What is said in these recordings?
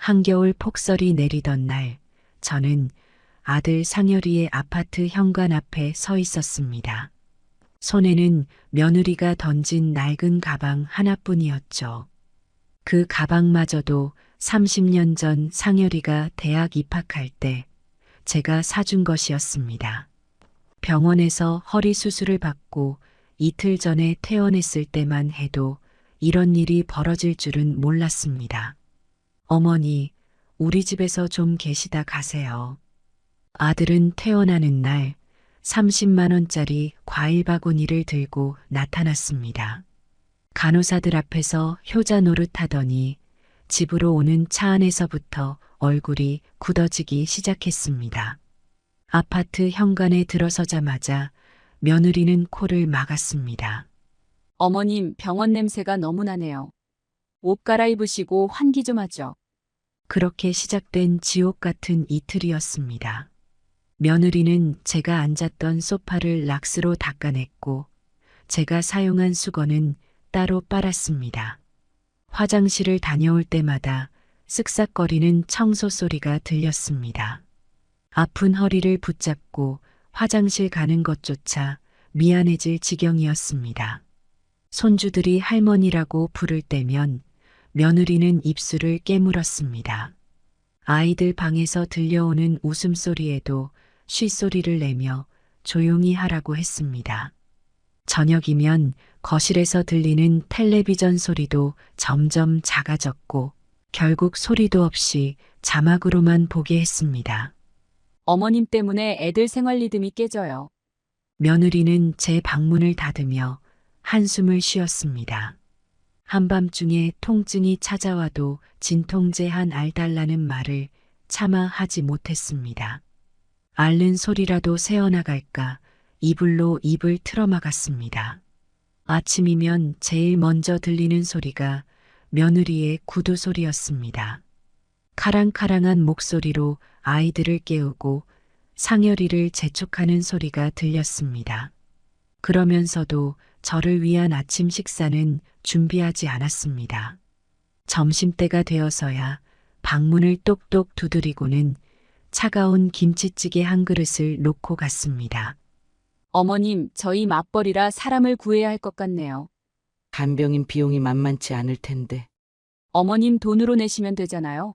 한겨울 폭설이 내리던 날, 저는 아들 상열이의 아파트 현관 앞에 서 있었습니다. 손에는 며느리가 던진 낡은 가방 하나뿐이었죠. 그 가방마저도 30년 전 상열이가 대학 입학할 때 제가 사준 것이었습니다. 병원에서 허리 수술을 받고 이틀 전에 퇴원했을 때만 해도 이런 일이 벌어질 줄은 몰랐습니다. 어머니, 우리 집에서 좀 계시다 가세요. 아들은 퇴원하는 날 30만 원짜리 과일 바구니를 들고 나타났습니다. 간호사들 앞에서 효자 노릇하더니 집으로 오는 차 안에서부터 얼굴이 굳어지기 시작했습니다. 아파트 현관에 들어서자마자 며느리는 코를 막았습니다. 어머님, 병원 냄새가 너무 나네요. 옷 갈아입으시고 환기 좀 하죠. 그렇게 시작된 지옥 같은 이틀이었습니다. 며느리는 제가 앉았던 소파를 락스로 닦아냈고 제가 사용한 수건은 따로 빨았습니다. 화장실을 다녀올 때마다 쓱싹거리는 청소 소리가 들렸습니다. 아픈 허리를 붙잡고 화장실 가는 것조차 미안해질 지경이었습니다. 손주들이 할머니라고 부를 때면 며느리는 입술을 깨물었습니다. 아이들 방에서 들려오는 웃음소리에도 쉿소리를 내며 조용히 하라고 했습니다. 저녁이면 거실에서 들리는 텔레비전 소리도 점점 작아졌고 결국 소리도 없이 자막으로만 보게 했습니다. 어머님 때문에 애들 생활 리듬이 깨져요. 며느리는 제 방문을 닫으며 한숨을 쉬었습니다. 한밤중에 통증이 찾아와도 진통제 한 알 달라는 말을 차마 하지 못했습니다. 앓는 소리라도 새어나갈까 이불로 입을 틀어막았습니다. 아침이면 제일 먼저 들리는 소리가 며느리의 구두 소리였습니다. 카랑카랑한 목소리로 아이들을 깨우고 상열이를 재촉하는 소리가 들렸습니다. 그러면서도 저를 위한 아침 식사는 준비하지 않았습니다. 점심때가 되어서야 방문을 똑똑 두드리고는 차가운 김치찌개 한 그릇을 놓고 갔습니다. 어머님, 저희 맞벌이라 사람을 구해야 할 것 같네요. 간병인 비용이 만만치 않을 텐데. 어머님 돈으로 내시면 되잖아요.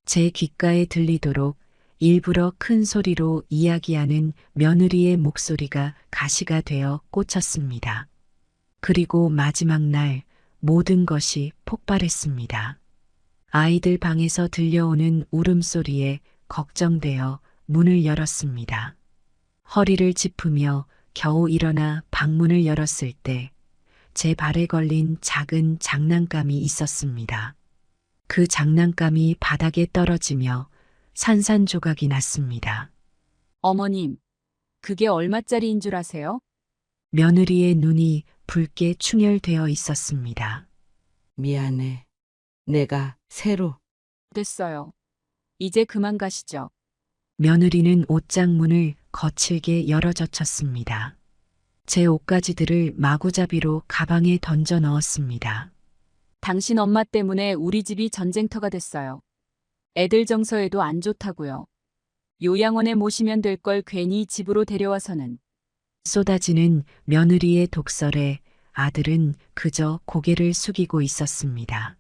제 귓가에 들리도록 일부러 큰 소리로 이야기하는 며느리의 목소리가 가시가 되어 꽂혔습니다. 그리고 마지막 날 모든 것이 폭발했습니다. 아이들 방에서 들려오는 울음소리에 걱정되어 문을 열었습니다. 허리를 짚으며 겨우 일어나 방문을 열었을 때 제 발에 걸린 작은 장난감이 있었습니다. 그 장난감이 바닥에 떨어지며 산산조각이 났습니다. 어머님, 그게 얼마짜리인 줄 아세요? 며느리의 눈이 붉게 충혈되어 있었습니다. 미안해. 내가 새로. 됐어요. 이제 그만 가시죠. 며느리는 옷장 문을 거칠게 열어젖혔습니다. 제 옷가지들을 마구잡이로 가방에 던져 넣었습니다. 당신 엄마 때문에 우리 집이 전쟁터가 됐어요. 애들 정서에도 안 좋다고요. 요양원에 모시면 될 걸 괜히 집으로 데려와서는. 쏟아지는 며느리의 독설에 아들은 그저 고개를 숙이고 있었습니다.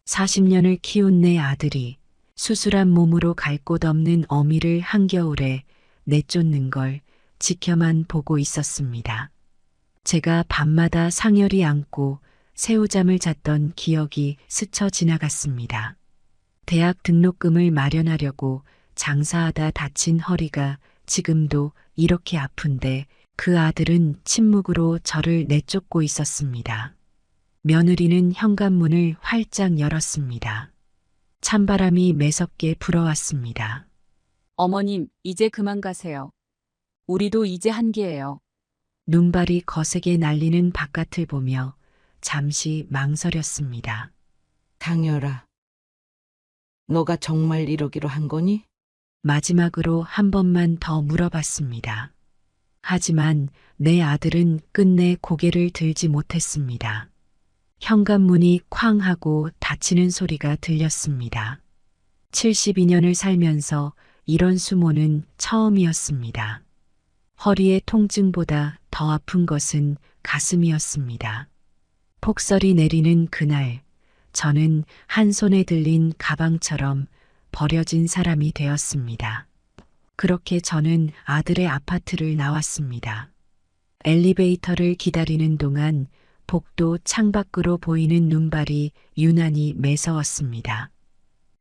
40년을 키운 내 아들이 수술한 몸으로 갈 곳 없는 어미를 한겨울에 내쫓는 걸 지켜만 보고 있었습니다. 제가 밤마다 상열이 안고 새우잠을 잤던 기억이 스쳐 지나갔습니다. 대학 등록금을 마련하려고 장사하다 다친 허리가 지금도 이렇게 아픈데 그 아들은 침묵으로 저를 내쫓고 있었습니다. 며느리는 현관문을 활짝 열었습니다. 찬바람이 매섭게 불어왔습니다. 어머님, 이제 그만 가세요. 우리도 이제 한계예요. 눈발이 거세게 날리는 바깥을 보며 잠시 망설였습니다. 상열아. 너가 정말 이러기로 한 거니? 마지막으로 한 번만 더 물어봤습니다. 하지만 내 아들은 끝내 고개를 들지 못했습니다. 현관문이 쾅 하고 닫히는 소리가 들렸습니다. 72년을 살면서 이런 수모는 처음이었습니다. 허리의 통증보다 더 아픈 것은 가슴이었습니다. 폭설이 내리는 그날, 저는 한 손에 들린 가방처럼 버려진 사람이 되었습니다. 그렇게 저는 아들의 아파트를 나왔습니다. 엘리베이터를 기다리는 동안 복도 창밖으로 보이는 눈발이 유난히 매서웠습니다.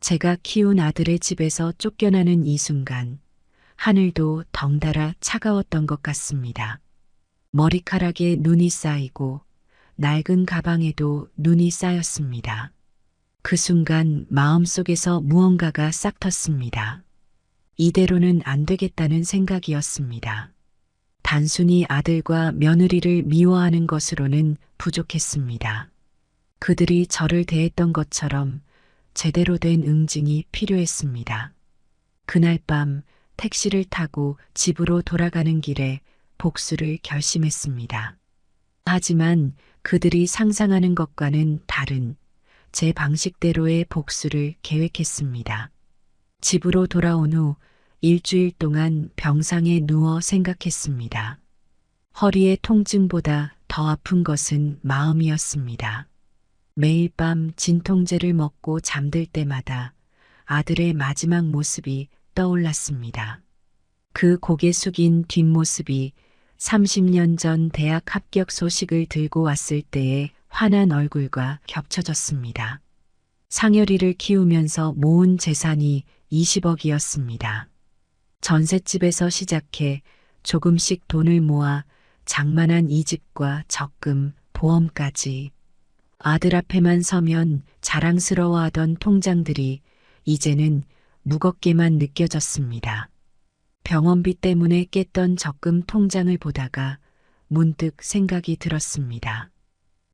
제가 키운 아들의 집에서 쫓겨나는 이 순간, 하늘도 덩달아 차가웠던 것 같습니다. 머리카락에 눈이 쌓이고 낡은 가방에도 눈이 쌓였습니다. 그 순간 마음속에서 무언가가 싹 텄습니다. 이대로는 안 되겠다는 생각이었습니다. 단순히 아들과 며느리를 미워하는 것으로는 부족했습니다. 그들이 저를 대했던 것처럼 제대로 된 응징이 필요했습니다. 그날 밤 택시를 타고 집으로 돌아가는 길에 복수를 결심했습니다. 하지만 그들이 상상하는 것과는 다른 제 방식대로의 복수를 계획했습니다. 집으로 돌아온 후 일주일 동안 병상에 누워 생각했습니다. 허리의 통증보다 더 아픈 것은 마음이었습니다. 매일 밤 진통제를 먹고 잠들 때마다 아들의 마지막 모습이 떠올랐습니다. 그 고개 숙인 뒷모습이 30년 전 대학 합격 소식을 들고 왔을 때의 환한 얼굴과 겹쳐졌습니다. 상열이를 키우면서 모은 재산이 20억이었습니다. 전셋집에서 시작해 조금씩 돈을 모아 장만한 이 집과 적금, 보험까지. 아들 앞에만 서면 자랑스러워하던 통장들이 이제는 무겁게만 느껴졌습니다. 병원비 때문에 깼던 적금 통장을 보다가 문득 생각이 들었습니다.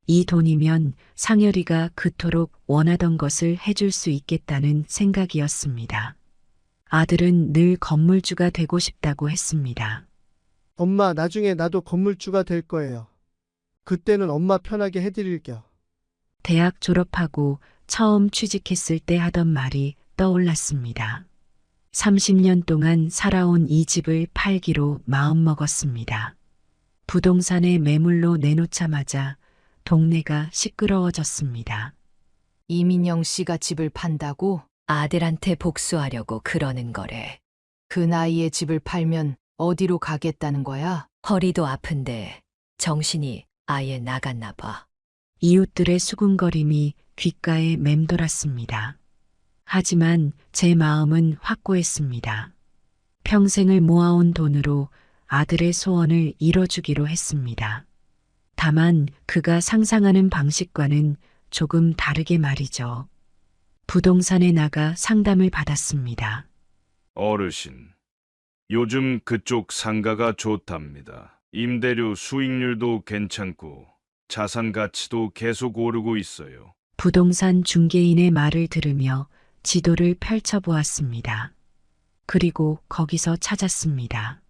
이 돈이면 상열이가 그토록 원하던 것을 해줄 수 있겠다는 생각이었습니다. 아들은 늘 건물주가 되고 싶다고 했습니다. 엄마, 나중에 나도 건물주가 될 거예요. 그때는 엄마 편하게 해드릴게요. 대학 졸업하고 처음 취직했을 때 하던 말이 떠올랐습니다. 30년 동안 살아온 이 집을 팔기로 마음먹었습니다. 부동산에 매물로 내놓자마자 동네가 시끄러워졌습니다. 이민영 씨가 집을 판다고? 아들한테 복수하려고 그러는 거래. 그 나이에 집을 팔면 어디로 가겠다는 거야? 허리도 아픈데 정신이 아예 나갔나 봐. 이웃들의 수군거림이 귓가에 맴돌았습니다. 하지만 제 마음은 확고했습니다. 평생을 모아온 돈으로 아들의 소원을 이뤄주기로 했습니다. 다만 그가 상상하는 방식과는 조금 다르게 말이죠. 부동산에 나가 상담을 받았습니다. 어르신, 요즘 그쪽 상가가 좋답니다. 임대료 수익률도 괜찮고 자산 가치도 계속 오르고 있어요. 부동산 중개인의 말을 들으며 지도를 펼쳐보았습니다. 그리고 거기서 찾았습니다.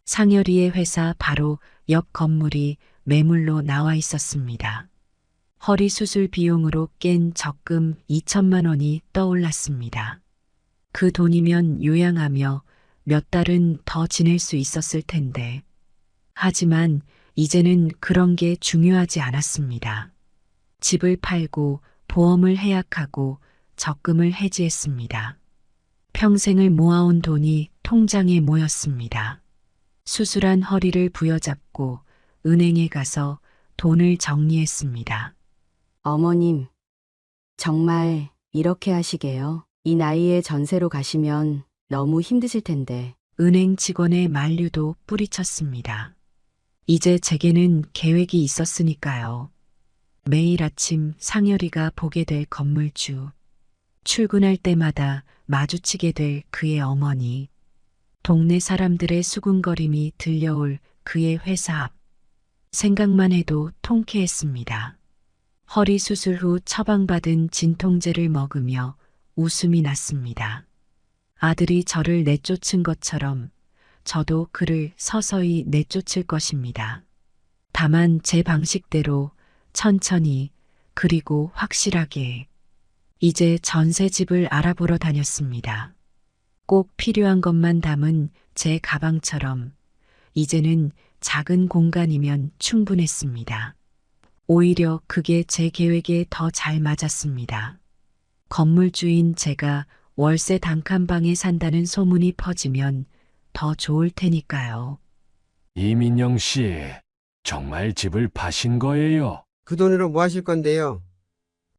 상열이의 회사 바로 옆 건물이 매물로 나와 있었습니다. 허리 수술 비용으로 깬 적금 2천만 원이 떠올랐습니다. 그 돈이면 요양하며 몇 달은 더 지낼 수 있었을 텐데. 하지만 이제는 그런 게 중요하지 않았습니다. 집을 팔고 보험을 해약하고 적금을 해지했습니다. 평생을 모아온 돈이 통장에 모였습니다. 수술한 허리를 부여잡고 은행에 가서 돈을 정리했습니다. 어머님, 정말 이렇게 하시게요? 이 나이에 전세로 가시면 너무 힘드실 텐데. 은행 직원의 만류도 뿌리쳤습니다. 이제 제게는 계획이 있었으니까요. 매일 아침 상열이가 보게 될 건물주, 출근할 때마다 마주치게 될 그의 어머니, 동네 사람들의 수군거림이 들려올 그의 회사 앞. 생각만 해도 통쾌했습니다. 허리 수술 후 처방받은 진통제를 먹으며 웃음이 났습니다. 아들이 저를 내쫓은 것처럼 저도 그를 서서히 내쫓을 것입니다. 다만 제 방식대로 천천히 그리고 확실하게. 이제 전세집을 알아보러 다녔습니다. 꼭 필요한 것만 담은 제 가방처럼 이제는 작은 공간이면 충분했습니다. 오히려 그게 제 계획에 더 잘 맞았습니다. 건물주인 제가 월세 단칸방에 산다는 소문이 퍼지면 더 좋을 테니까요. 이민영 씨, 정말 집을 파신 거예요? 그 돈으로 뭐 하실 건데요?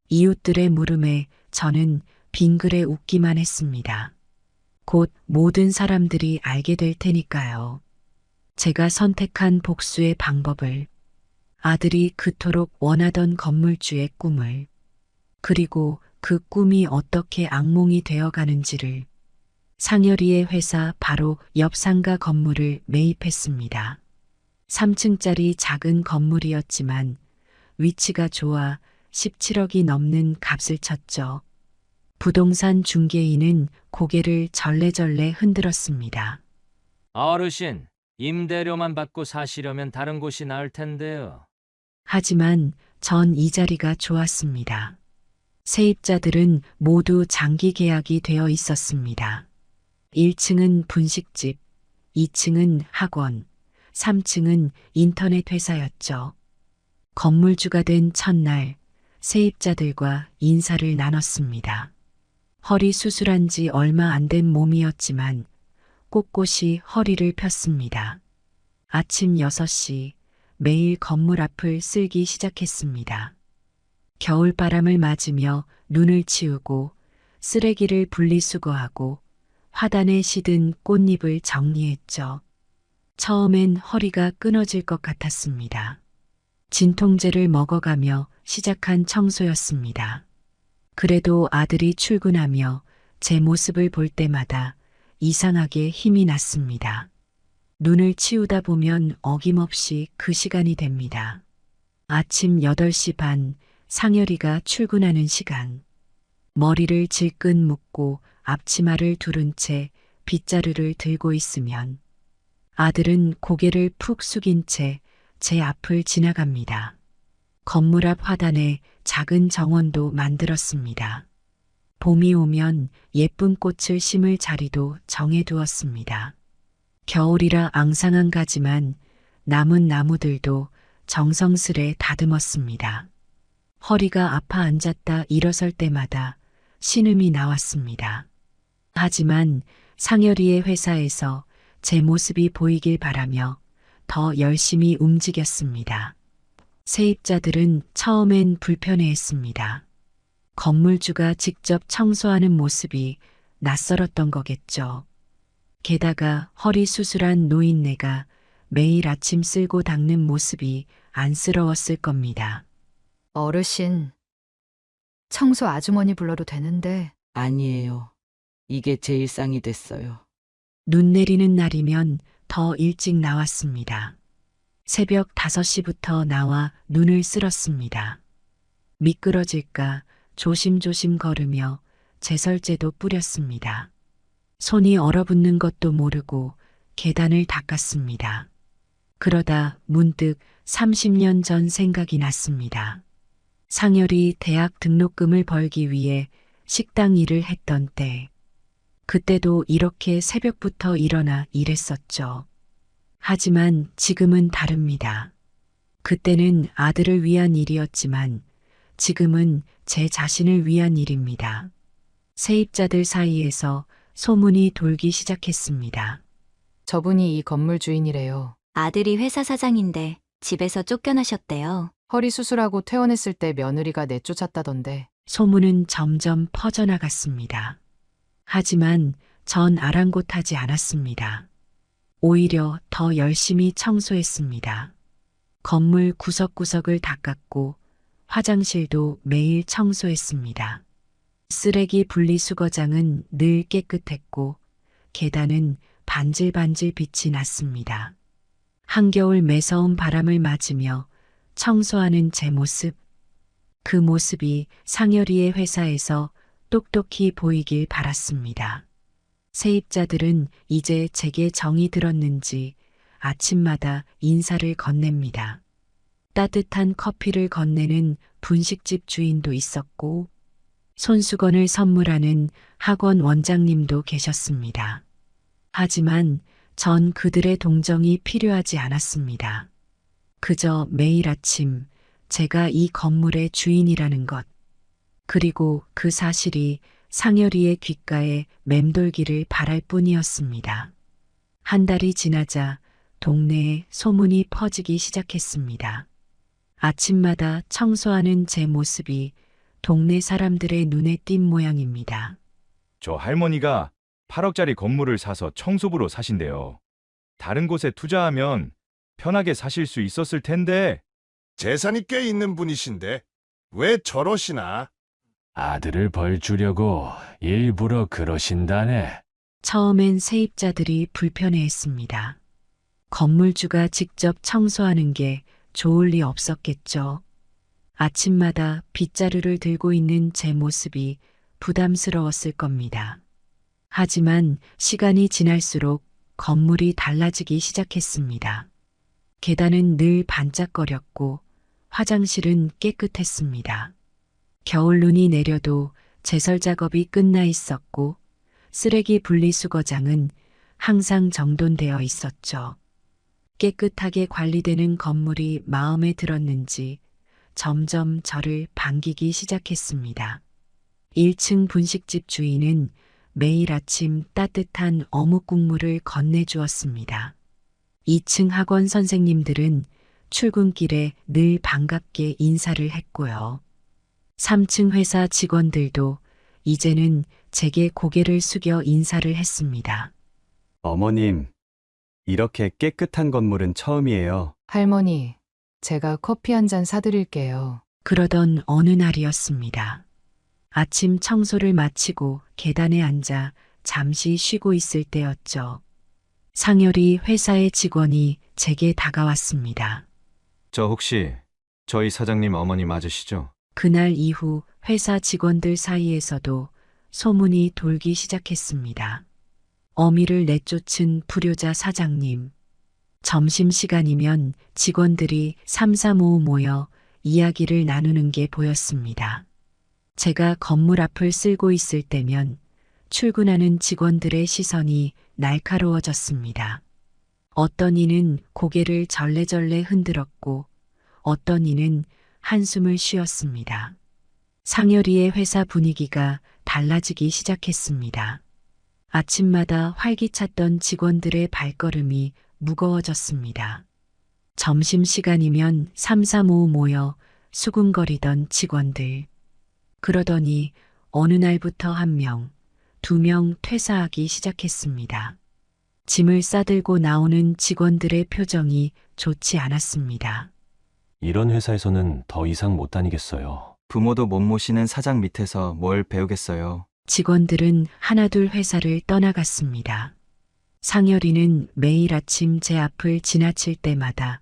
이웃들의 물음에 저는 빙그레 웃기만 했습니다. 곧 모든 사람들이 알게 될 테니까요. 제가 선택한 복수의 방법을, 아들이 그토록 원하던 건물주의 꿈을, 그리고 그 꿈이 어떻게 악몽이 되어가는지를. 상열이의 회사 바로 옆 상가 건물을 매입했습니다. 3층짜리 작은 건물이었지만 위치가 좋아 17억이 넘는 값을 쳤죠. 부동산 중개인은 고개를 절레절레 흔들었습니다. 어르신, 임대료만 받고 사시려면 다른 곳이 나을 텐데요. 하지만 전 이 자리가 좋았습니다. 세입자들은 모두 장기 계약이 되어 있었습니다. 1층은 분식집, 2층은 학원, 3층은 인터넷 회사였죠. 건물주가 된 첫날 세입자들과 인사를 나눴습니다. 허리 수술한 지 얼마 안 된 몸이었지만 꼿꼿이 허리를 폈습니다. 아침 6시 매일 건물 앞을 쓸기 시작했습니다. 겨울바람을 맞으며 눈을 치우고 쓰레기를 분리수거하고 화단에 시든 꽃잎을 정리했죠. 처음엔 허리가 끊어질 것 같았습니다. 진통제를 먹어가며 시작한 청소였습니다. 그래도 아들이 출근하며 제 모습을 볼 때마다 이상하게 힘이 났습니다. 눈을 치우다 보면 어김없이 그 시간이 됩니다. 아침 8시 반 상열이가 출근하는 시간. 머리를 질끈 묶고 앞치마를 두른 채 빗자루를 들고 있으면 아들은 고개를 푹 숙인 채 제 앞을 지나갑니다. 건물 앞 화단에 작은 정원도 만들었습니다. 봄이 오면 예쁜 꽃을 심을 자리도 정해두었습니다. 겨울이라 앙상한 가지만 남은 나무들도 정성스레 다듬었습니다. 허리가 아파 앉았다 일어설 때마다 신음이 나왔습니다. 하지만 상열이의 회사에서 제 모습이 보이길 바라며 더 열심히 움직였습니다. 세입자들은 처음엔 불편해했습니다. 건물주가 직접 청소하는 모습이 낯설었던 거겠죠. 게다가 허리 수술한 노인네가 매일 아침 쓸고 닦는 모습이 안쓰러웠을 겁니다. 어르신, 청소 아주머니 불러도 되는데. 아니에요. 이게 제 일상이 됐어요. 눈 내리는 날이면 더 일찍 나왔습니다. 새벽 5시부터 나와 눈을 쓸었습니다. 미끄러질까 조심조심 걸으며 제설제도 뿌렸습니다. 손이 얼어붙는 것도 모르고 계단을 닦았습니다. 그러다 문득 30년 전 생각이 났습니다. 상열이 대학 등록금을 벌기 위해 식당 일을 했던 때. 그때도 이렇게 새벽부터 일어나 일했었죠. 하지만 지금은 다릅니다. 그때는 아들을 위한 일이었지만 지금은 제 자신을 위한 일입니다. 세입자들 사이에서 소문이 돌기 시작했습니다. 저분이 이 건물 주인이래요. 아들이 회사 사장인데 집에서 쫓겨나셨대요. 허리 수술하고 퇴원했을 때 며느리가 내쫓았다던데. 소문은 점점 퍼져나갔습니다. 하지만 전 아랑곳하지 않았습니다. 오히려 더 열심히 청소했습니다. 건물 구석구석을 닦았고 화장실도 매일 청소했습니다. 쓰레기 분리수거장은 늘 깨끗했고 계단은 반질반질 빛이 났습니다. 한겨울 매서운 바람을 맞으며 청소하는 제 모습, 그 모습이 상열이의 회사에서 똑똑히 보이길 바랐습니다. 세입자들은 이제 제게 정이 들었는지 아침마다 인사를 건넵니다. 따뜻한 커피를 건네는 분식집 주인도 있었고 손수건을 선물하는 학원 원장님도 계셨습니다. 하지만 전 그들의 동정이 필요하지 않았습니다. 그저 매일 아침 제가 이 건물의 주인이라는 것, 그리고 그 사실이 상여리의 귓가에 맴돌기를 바랄 뿐이었습니다. 한 달이 지나자 동네에 소문이 퍼지기 시작했습니다. 아침마다 청소하는 제 모습이 동네 사람들의 눈에 띈 모양입니다. 저 할머니가 8억짜리 건물을 사서 청소부로 사신대요. 다른 곳에 투자하면 편하게 사실 수 있었을 텐데. 재산이 꽤 있는 분이신데 왜 저러시나? 아들을 벌 주려고 일부러 그러신다네. 처음엔 세입자들이 불편해했습니다. 건물주가 직접 청소하는 게 좋을 리 없었겠죠. 아침마다 빗자루를 들고 있는 제 모습이 부담스러웠을 겁니다. 하지만 시간이 지날수록 건물이 달라지기 시작했습니다. 계단은 늘 반짝거렸고 화장실은 깨끗했습니다. 겨울 눈이 내려도 제설 작업이 끝나 있었고 쓰레기 분리수거장은 항상 정돈되어 있었죠. 깨끗하게 관리되는 건물이 마음에 들었는지 점점 저를 반기기 시작했습니다. 1층 분식집 주인은 매일 아침 따뜻한 어묵 국물을 건네주었습니다. 2층 학원 선생님들은 출근길에 늘 반갑게 인사를 했고요. 3층 회사 직원들도 이제는 제게 고개를 숙여 인사를 했습니다. 어머님, 이렇게 깨끗한 건물은 처음이에요. 할머니, 제가 커피 한 잔 사드릴게요. 그러던 어느 날이었습니다. 아침 청소를 마치고 계단에 앉아 잠시 쉬고 있을 때였죠. 상열이 회사의 직원이 제게 다가왔습니다. 저 혹시 저희 사장님 어머니 맞으시죠? 그날 이후 회사 직원들 사이에서도 소문이 돌기 시작했습니다. 어미를 내쫓은 불효자 사장님. 점심시간이면 직원들이 삼삼오오 모여 이야기를 나누는 게 보였습니다. 제가 건물 앞을 쓸고 있을 때면 출근하는 직원들의 시선이 날카로워졌습니다. 어떤 이는 고개를 절레절레 흔들었고 어떤 이는 한숨을 쉬었습니다. 상여리의 회사 분위기가 달라지기 시작했습니다. 아침마다 활기찼던 직원들의 발걸음이 무거워졌습니다. 점심시간이면 삼삼오오 모여 수군거리던 직원들. 그러더니 어느 날부터 1명, 2명 퇴사하기 시작했습니다. 짐을 싸들고 나오는 직원들의 표정이 좋지 않았습니다. 이런 회사에서는 더 이상 못 다니겠어요. 부모도 못 모시는 사장 밑에서 뭘 배우겠어요. 직원들은 하나둘 회사를 떠나갔습니다. 상여리는 매일 아침 제 앞을 지나칠 때마다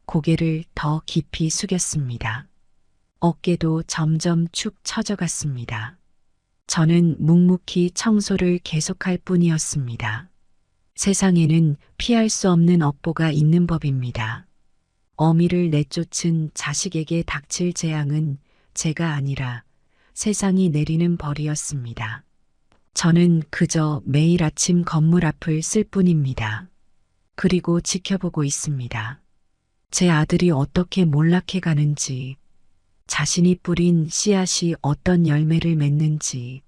고개를 더 깊이 숙였습니다. 어깨도 점점 축 처져갔습니다. 저는 묵묵히 청소를 계속할 뿐이었습니다. 세상에는 피할 수 없는 업보가 있는 법입니다. 어미를 내쫓은 자식에게 닥칠 재앙은 제가 아니라 세상이 내리는 벌이었습니다. 저는 그저 매일 아침 건물 앞을 쓸 뿐입니다. 그리고 지켜보고 있습니다. 제 아들이 어떻게 몰락해 가는지, 자신이 뿌린 씨앗이 어떤 열매를 맺는지.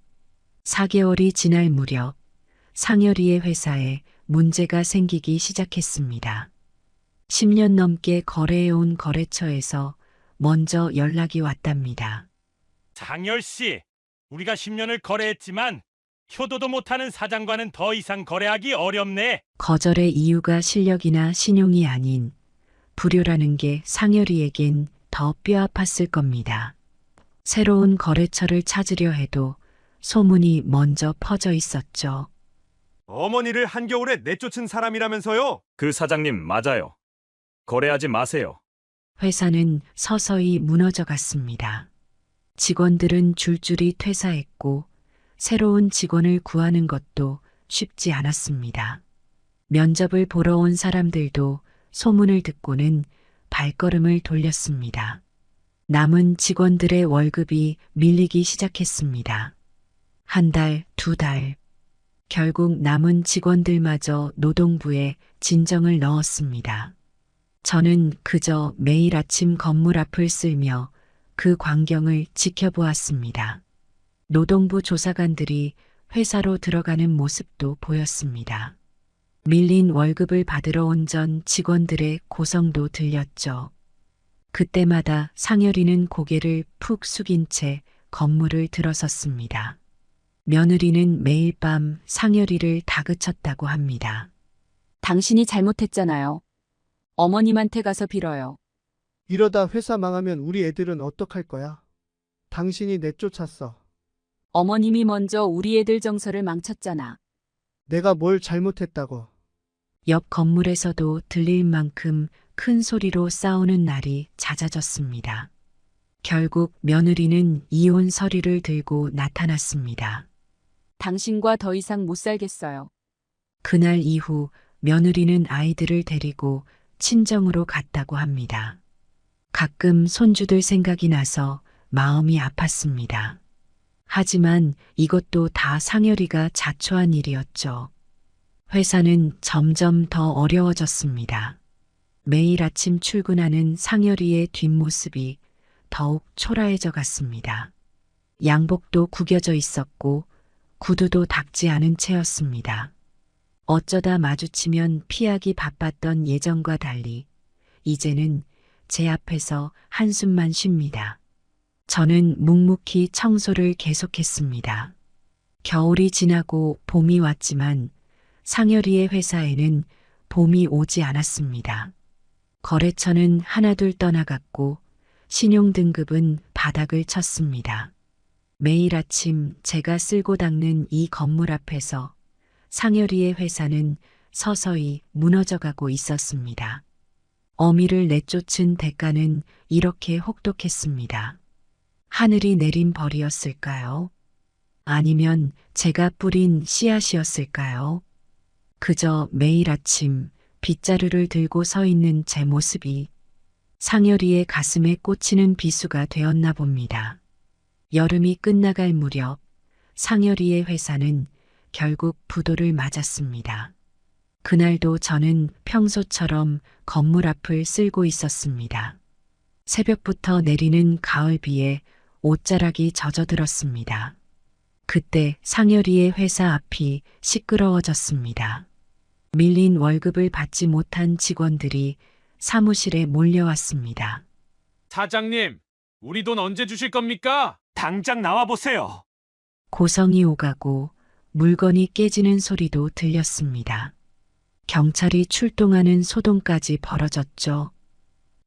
4개월이 지날 무렵 상여리의 회사에 문제가 생기기 시작했습니다. 10년 넘게 거래해온 거래처에서 먼저 연락이 왔답니다. 장열 씨, 우리가 10년을 거래했지만 효도도 못하는 사장과는 더 이상 거래하기 어렵네. 거절의 이유가 실력이나 신용이 아닌 불효라는 게 상여리에겐 더 뼈아팠을 겁니다. 새로운 거래처를 찾으려 해도 소문이 먼저 퍼져 있었죠. 어머니를 한겨울에 내쫓은 사람이라면서요? 그 사장님 맞아요. 거래하지 마세요. 회사는 서서히 무너져 갔습니다. 직원들은 줄줄이 퇴사했고 새로운 직원을 구하는 것도 쉽지 않았습니다. 면접을 보러 온 사람들도 소문을 듣고는 발걸음을 돌렸습니다. 남은 직원들의 월급이 밀리기 시작했습니다. 한 달, 두 달. 결국 남은 직원들마저 노동부에 진정을 넣었습니다. 저는 그저 매일 아침 건물 앞을 쓸며 그 광경을 지켜보았습니다. 노동부 조사관들이 회사로 들어가는 모습도 보였습니다. 밀린 월급을 받으러 온 전 직원들의 고성도 들렸죠. 그때마다 상여리는 고개를 푹 숙인 채 건물을 들어섰습니다. 며느리는 매일 밤 상여리를 다그쳤다고 합니다. 당신이 잘못했잖아요. 어머님한테 가서 빌어요. 이러다 회사 망하면 우리 애들은 어떡할 거야? 당신이 내쫓았어. 어머님이 먼저 우리 애들 정서를 망쳤잖아. 내가 뭘 잘못했다고. 옆 건물에서도 들릴 만큼 큰 소리로 싸우는 날이 잦아졌습니다. 결국 며느리는 이혼 서류를 들고 나타났습니다. 당신과 더 이상 못 살겠어요. 그날 이후 며느리는 아이들을 데리고 친정으로 갔다고 합니다. 가끔 손주들 생각이 나서 마음이 아팠습니다. 하지만 이것도 다 상여리가 자초한 일이었죠. 회사는 점점 더 어려워졌습니다. 매일 아침 출근하는 상여리의 뒷모습이 더욱 초라해져 갔습니다. 양복도 구겨져 있었고 구두도 닦지 않은 채였습니다. 어쩌다 마주치면 피하기 바빴던 예전과 달리 이제는 제 앞에서 한숨만 쉽니다. 저는 묵묵히 청소를 계속했습니다. 겨울이 지나고 봄이 왔지만 상여리의 회사에는 봄이 오지 않았습니다. 거래처는 하나둘 떠나갔고 신용등급은 바닥을 쳤습니다. 매일 아침 제가 쓸고 닦는 이 건물 앞에서 상여리의 회사는 서서히 무너져가고 있었습니다. 어미를 내쫓은 대가는 이렇게 혹독했습니다. 하늘이 내린 벌이었을까요? 아니면 제가 뿌린 씨앗이었을까요? 그저 매일 아침 빗자루를 들고 서 있는 제 모습이 상여리의 가슴에 꽂히는 비수가 되었나 봅니다. 여름이 끝나갈 무렵 상여리의 회사는 결국 부도를 맞았습니다. 그날도 저는 평소처럼 건물 앞을 쓸고 있었습니다. 새벽부터 내리는 가을비에 옷자락이 젖어들었습니다. 그때 상여리의 회사 앞이 시끄러워졌습니다. 밀린 월급을 받지 못한 직원들이 사무실에 몰려왔습니다. 사장님, 우리 돈 언제 주실 겁니까? 당장 나와보세요. 고성이 오가고 물건이 깨지는 소리도 들렸습니다. 경찰이 출동하는 소동까지 벌어졌죠.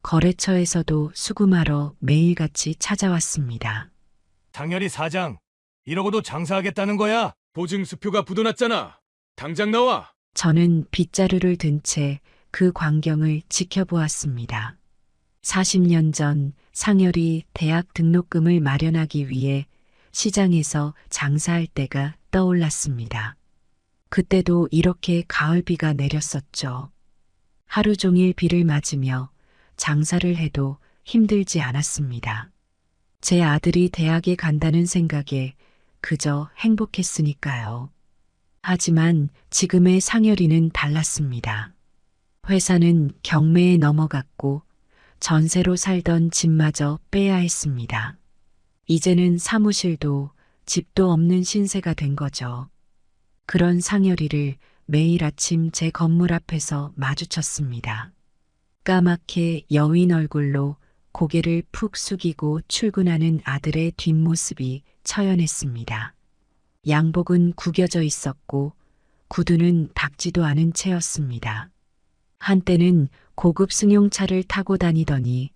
거래처에서도 수금하러 매일같이 찾아왔습니다. 상여리 사장, 이러고도 장사하겠다는 거야? 보증수표가 부도났잖아. 당장 나와. 저는 빗자루를 든 채 그 광경을 지켜보았습니다. 40년 전 상여리 대학 등록금을 마련하기 위해 시장에서 장사할 때가 떠올랐습니다. 그때도 이렇게 가을비가 내렸었죠. 하루 종일 비를 맞으며 장사를 해도 힘들지 않았습니다. 제 아들이 대학에 간다는 생각에 그저 행복했으니까요. 하지만 지금의 상여리는 달랐습니다. 회사는 경매에 넘어갔고 전세로 살던 집마저 빼야 했습니다. 이제는 사무실도 집도 없는 신세가 된 거죠. 그런 상여리를 매일 아침 제 건물 앞에서 마주쳤습니다. 까맣게 여윈 얼굴로 고개를 푹 숙이고 출근하는 아들의 뒷모습이 처연했습니다. 양복은 구겨져 있었고 구두는 닦지도 않은 채였습니다. 한때는 고급 승용차를 타고 다니더니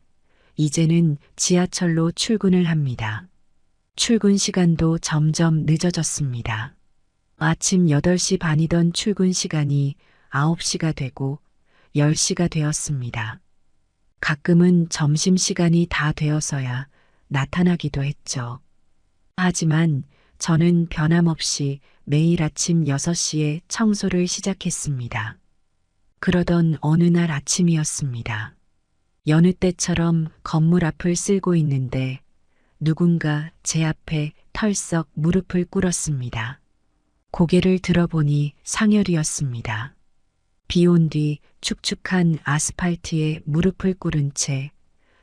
이제는 지하철로 출근을 합니다. 출근 시간도 점점 늦어졌습니다. 아침 8시 반이던 출근 시간이 9시가 되고 10시가 되었습니다. 가끔은 점심시간이 다 되어서야 나타나기도 했죠. 하지만 저는 변함없이 매일 아침 6시에 청소를 시작했습니다. 그러던 어느 날 아침이었습니다. 여느 때처럼 건물 앞을 쓸고 있는데 누군가 제 앞에 털썩 무릎을 꿇었습니다. 고개를 들어보니 상열이었습니다. 비 온 뒤 축축한 아스팔트에 무릎을 꿇은 채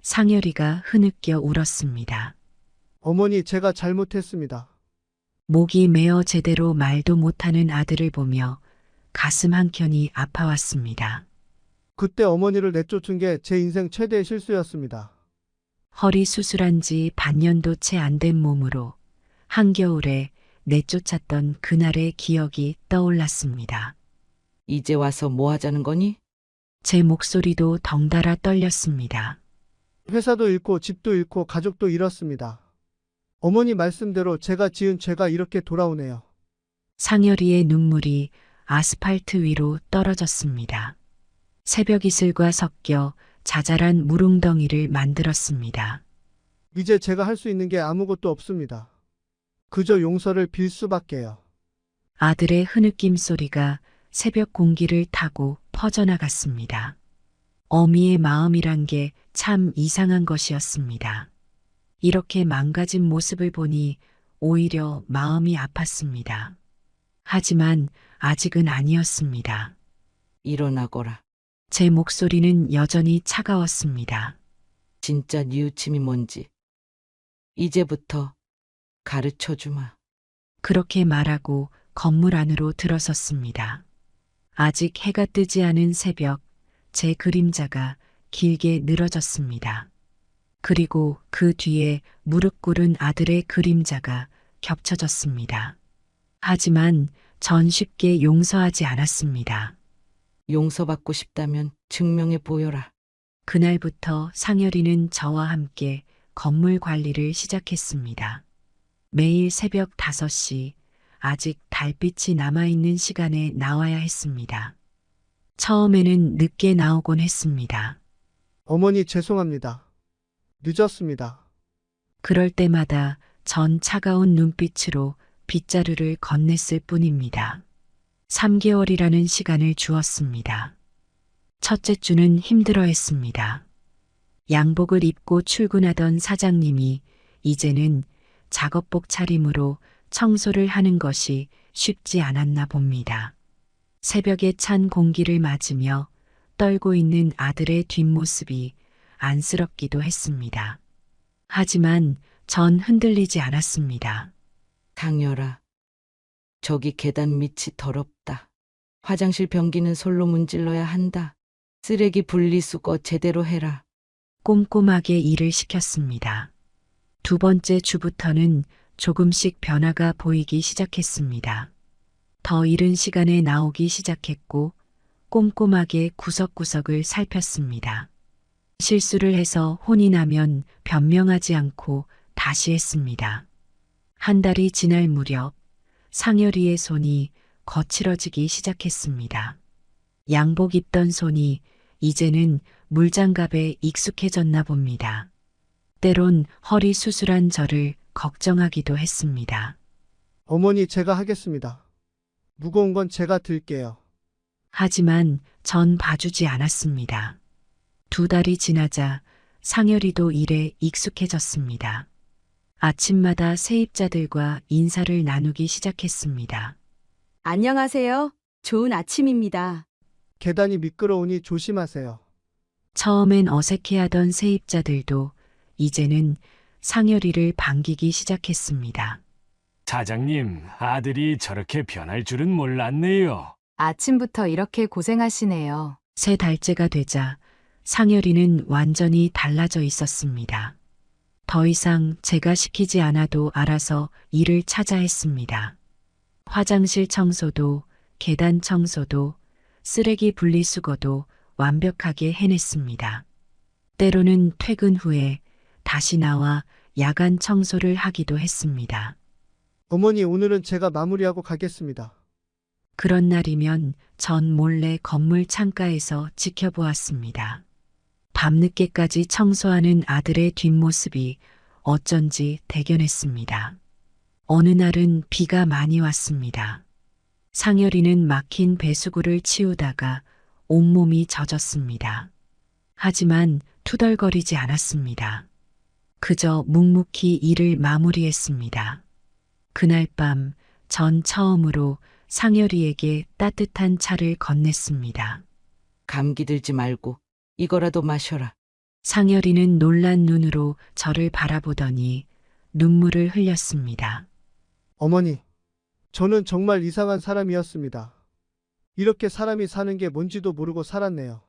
상열이가 흐느껴 울었습니다. 어머니, 제가 잘못했습니다. 목이 메어 제대로 말도 못하는 아들을 보며 가슴 한켠이 아파왔습니다. 그때 어머니를 내쫓은 게 제 인생 최대의 실수였습니다. 허리 수술한 지 반년도 채 안 된 몸으로 한겨울에 내쫓았던 그날의 기억이 떠올랐습니다. 이제 와서 뭐 하자는 거니? 제 목소리도 덩달아 떨렸습니다. 회사도 잃고 집도 잃고 가족도 잃었습니다. 어머니 말씀대로 제가 지은 죄가 이렇게 돌아오네요. 상열이의 눈물이 아스팔트 위로 떨어졌습니다. 새벽 이슬과 섞여 자잘한 물웅덩이를 만들었습니다. 이제 제가 할 수 있는 게 아무것도 없습니다. 그저 용서를 빌 수밖에요. 아들의 흐느낌 소리가 새벽 공기를 타고 퍼져나갔습니다. 어미의 마음이란 게 참 이상한 것이었습니다. 이렇게 망가진 모습을 보니 오히려 마음이 아팠습니다. 하지만 아직은 아니었습니다. 일어나거라. 제 목소리는 여전히 차가웠습니다. 진짜 뉘우침이 뭔지 이제부터 가르쳐주마. 그렇게 말하고 건물 안으로 들어섰습니다. 아직 해가 뜨지 않은 새벽, 제 그림자가 길게 늘어졌습니다. 그리고 그 뒤에 무릎 꿇은 아들의 그림자가 겹쳐졌습니다. 하지만 전 쉽게 용서하지 않았습니다. 용서받고 싶다면 증명해 보여라. 그날부터 상열이는 저와 함께 건물 관리를 시작했습니다. 매일 새벽 5시, 아직 달빛이 남아있는 시간에 나와야 했습니다. 처음에는 늦게 나오곤 했습니다. 어머니, 죄송합니다. 늦었습니다. 그럴 때마다 전 차가운 눈빛으로 빗자루를 건넸을 뿐입니다. 3개월이라는 시간을 주었습니다. 첫째 주는 힘들어했습니다. 양복을 입고 출근하던 사장님이 이제는 작업복 차림으로 청소를 하는 것이 쉽지 않았나 봅니다. 새벽에 찬 공기를 맞으며 떨고 있는 아들의 뒷모습이 안쓰럽기도 했습니다. 하지만 전 흔들리지 않았습니다. 상열아, 저기 계단 밑이 더럽다. 화장실 변기는 솔로 문질러야 한다. 쓰레기 분리수거 제대로 해라. 꼼꼼하게 일을 시켰습니다. 두 번째 주부터는 조금씩 변화가 보이기 시작했습니다. 더 이른 시간에 나오기 시작했고 꼼꼼하게 구석구석을 살폈습니다. 실수를 해서 혼이 나면 변명하지 않고 다시 했습니다. 한 달이 지날 무렵 상열이의 손이 거칠어지기 시작했습니다. 양복 입던 손이 이제는 물장갑에 익숙해졌나 봅니다. 때론 허리 수술한 저를 걱정하기도 했습니다. 어머니, 제가 하겠습니다. 무거운 건 제가 들게요. 하지만 전 봐주지 않았습니다. 2달이 지나자 상열이도 일에 익숙해졌습니다. 아침마다 세입자들과 인사를 나누기 시작했습니다. 안녕하세요. 좋은 아침입니다. 계단이 미끄러우니 조심하세요. 처음엔 어색해하던 세입자들도 이제는 상열이를 반기기 시작했습니다. 사장님, 아들이 저렇게 변할 줄은 몰랐네요. 아침부터 이렇게 고생하시네요. 3달째가 되자 상열이는 완전히 달라져 있었습니다. 더 이상 제가 시키지 않아도 알아서 일을 찾아 했습니다. 화장실 청소도, 계단 청소도, 쓰레기 분리수거도 완벽하게 해냈습니다. 때로는 퇴근 후에 다시 나와 야간 청소를 하기도 했습니다. 어머니, 오늘은 제가 마무리하고 가겠습니다. 그런 날이면 전 몰래 건물 창가에서 지켜보았습니다. 밤늦게까지 청소하는 아들의 뒷모습이 어쩐지 대견했습니다. 어느 날은 비가 많이 왔습니다. 상열이는 막힌 배수구를 치우다가 온몸이 젖었습니다. 하지만 투덜거리지 않았습니다. 그저 묵묵히 일을 마무리했습니다. 그날 밤 전 처음으로 상열이에게 따뜻한 차를 건넸습니다. 감기 들지 말고 이거라도 마셔라. 상열이는 놀란 눈으로 저를 바라보더니 눈물을 흘렸습니다. 어머니, 저는 정말 이상한 사람이었습니다. 이렇게 사람이 사는 게 뭔지도 모르고 살았네요.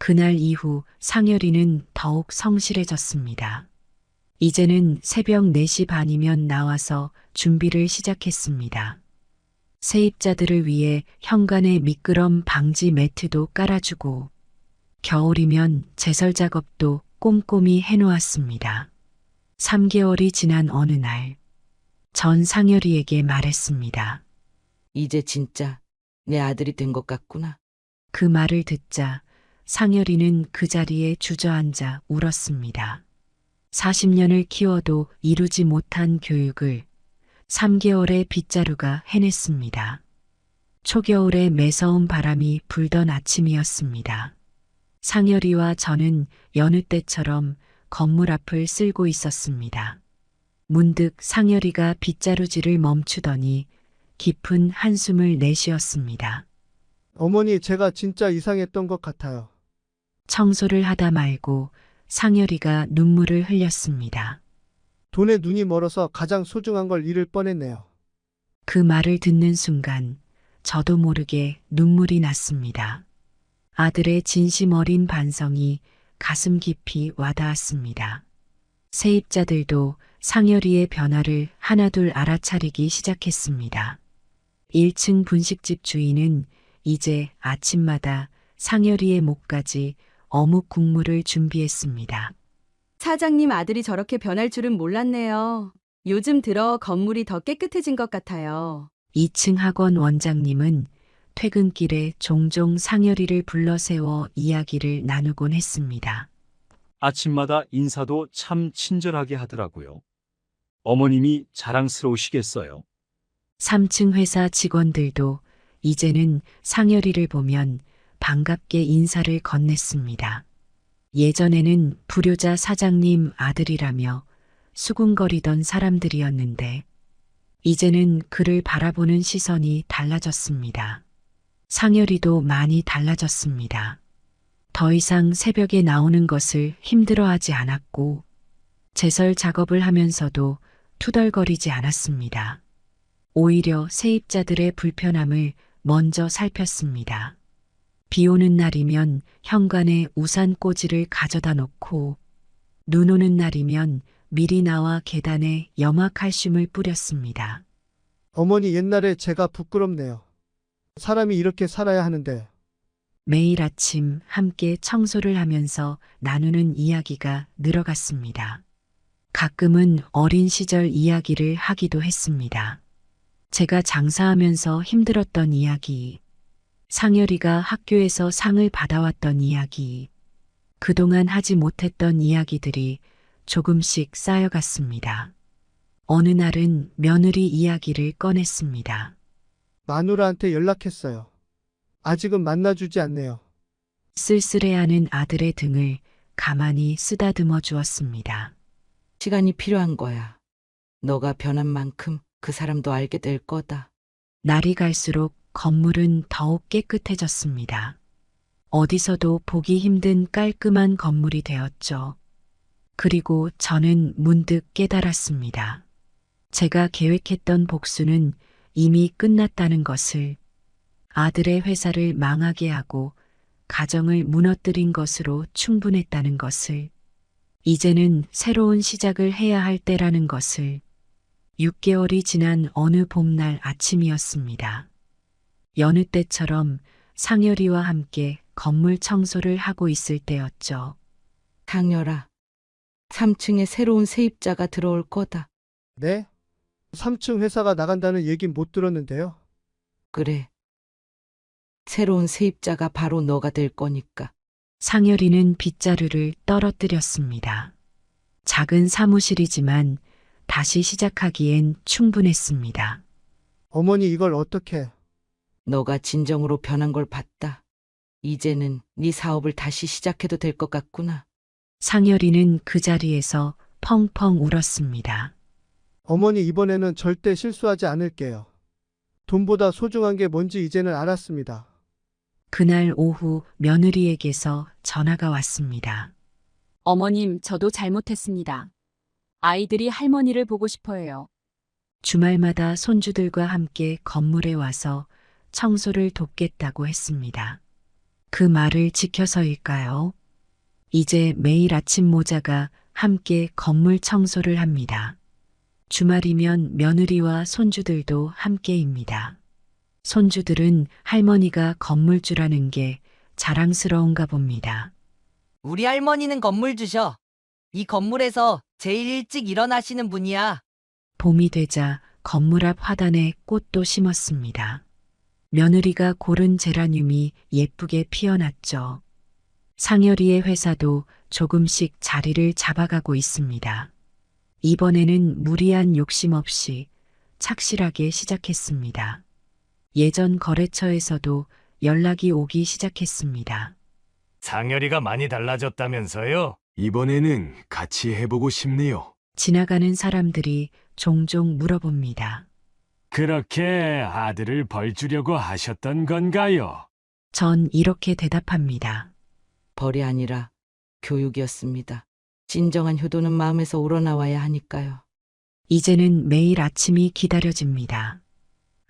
그날 이후 상열이는 더욱 성실해졌습니다. 이제는 새벽 4시 반이면 나와서 준비를 시작했습니다. 세입자들을 위해 현관에 미끄럼 방지 매트도 깔아주고 겨울이면 제설 작업도 꼼꼼히 해놓았습니다. 3개월이 지난 어느 날, 전 상열이에게 말했습니다. 이제 진짜 내 아들이 된 것 같구나. 그 말을 듣자 상열이는 그 자리에 주저앉아 울었습니다. 40년을 키워도 이루지 못한 교육을 3개월의 빗자루가 해냈습니다. 초겨울에 매서운 바람이 불던 아침이었습니다. 상열이와 저는 여느 때처럼 건물 앞을 쓸고 있었습니다. 문득 상열이가 빗자루질을 멈추더니 깊은 한숨을 내쉬었습니다. 어머니, 제가 진짜 이상했던 것 같아요. 청소를 하다 말고 상열이가 눈물을 흘렸습니다. 돈에 눈이 멀어서 가장 소중한 걸 잃을 뻔했네요. 그 말을 듣는 순간 저도 모르게 눈물이 났습니다. 아들의 진심 어린 반성이 가슴 깊이 와닿았습니다. 세입자들도 상열이의 변화를 하나둘 알아차리기 시작했습니다. 1층 분식집 주인은 이제 아침마다 상열이의 목까지 어묵 국물을 준비했습니다. 사장님 아들이 저렇게 변할 줄은 몰랐네요. 요즘 들어 건물이 더 깨끗해진 것 같아요. 2층 학원 원장님은 퇴근길에 종종 상열이를 불러 세워 이야기를 나누곤 했습니다. 아침마다 인사도 참 친절하게 하더라고요. 어머님이 자랑스러우시겠어요. 3층 회사 직원들도 이제는 상열이를 보면 반갑게 인사를 건넸습니다. 예전에는 불효자 사장님 아들이라며 수군거리던 사람들이었는데 이제는 그를 바라보는 시선이 달라졌습니다. 상열이도 많이 달라졌습니다. 더 이상 새벽에 나오는 것을 힘들어하지 않았고 제설 작업을 하면서도 투덜거리지 않았습니다. 오히려 세입자들의 불편함을 먼저 살폈습니다. 비 오는 날이면 현관에 우산 꽂이를 가져다 놓고 눈 오는 날이면 미리 나와 계단에 염화칼슘을 뿌렸습니다. 어머니, 옛날에 제가 부끄럽네요. 사람이 이렇게 살아야 하는데. 매일 아침 함께 청소를 하면서 나누는 이야기가 늘어갔습니다. 가끔은 어린 시절 이야기를 하기도 했습니다. 제가 장사하면서 힘들었던 이야기, 상열이가 학교에서 상을 받아왔던 이야기, 그동안 하지 못했던 이야기들이 조금씩 쌓여갔습니다. 어느 날은 며느리 이야기를 꺼냈습니다. 마누라한테 연락했어요. 아직은 만나주지 않네요. 쓸쓸해하는 아들의 등을 가만히 쓰다듬어 주었습니다. 시간이 필요한 거야. 너가 변한 만큼 그 사람도 알게 될 거다. 날이 갈수록 건물은 더욱 깨끗해졌습니다. 어디서도 보기 힘든 깔끔한 건물이 되었죠. 그리고 저는 문득 깨달았습니다. 제가 계획했던 복수는 이미 끝났다는 것을, 아들의 회사를 망하게 하고 가정을 무너뜨린 것으로 충분했다는 것을, 이제는 새로운 시작을 해야 할 때라는 것을. 6개월이 지난 어느 봄날 아침이었습니다. 여느 때처럼 상열이와 함께 건물 청소를 하고 있을 때였죠. 상열아, 3층에 새로운 세입자가 들어올 거다. 네? 3층 회사가 나간다는 얘긴 못 들었는데요. 그래. 새로운 세입자가 바로 너가 될 거니까. 상열이는 빗자루를 떨어뜨렸습니다. 작은 사무실이지만 다시 시작하기엔 충분했습니다. 어머니, 이걸 어떻게... 너가 진정으로 변한 걸 봤다. 이제는 네 사업을 다시 시작해도 될 것 같구나. 상열이는 그 자리에서 펑펑 울었습니다. 어머니, 이번에는 절대 실수하지 않을게요. 돈보다 소중한 게 뭔지 이제는 알았습니다. 그날 오후 며느리에게서 전화가 왔습니다. 어머님, 저도 잘못했습니다. 아이들이 할머니를 보고 싶어 해요. 주말마다 손주들과 함께 건물에 와서 청소를 돕겠다고 했습니다. 그 말을 지켜서일까요? 이제 매일 아침 모자가 함께 건물 청소를 합니다. 주말이면 며느리와 손주들도 함께입니다. 손주들은 할머니가 건물주라는 게 자랑스러운가 봅니다. 우리 할머니는 건물주셔. 이 건물에서 제일 일찍 일어나시는 분이야. 봄이 되자 건물 앞 화단에 꽃도 심었습니다. 며느리가 고른 제라늄이 예쁘게 피어났죠. 상열이의 회사도 조금씩 자리를 잡아가고 있습니다. 이번에는 무리한 욕심 없이 착실하게 시작했습니다. 예전 거래처에서도 연락이 오기 시작했습니다. 상열이가 많이 달라졌다면서요? 이번에는 같이 해보고 싶네요. 지나가는 사람들이 종종 물어봅니다. 그렇게 아들을 벌주려고 하셨던 건가요? 전 이렇게 대답합니다. 벌이 아니라 교육이었습니다. 진정한 효도는 마음에서 우러나와야 하니까요. 이제는 매일 아침이 기다려집니다.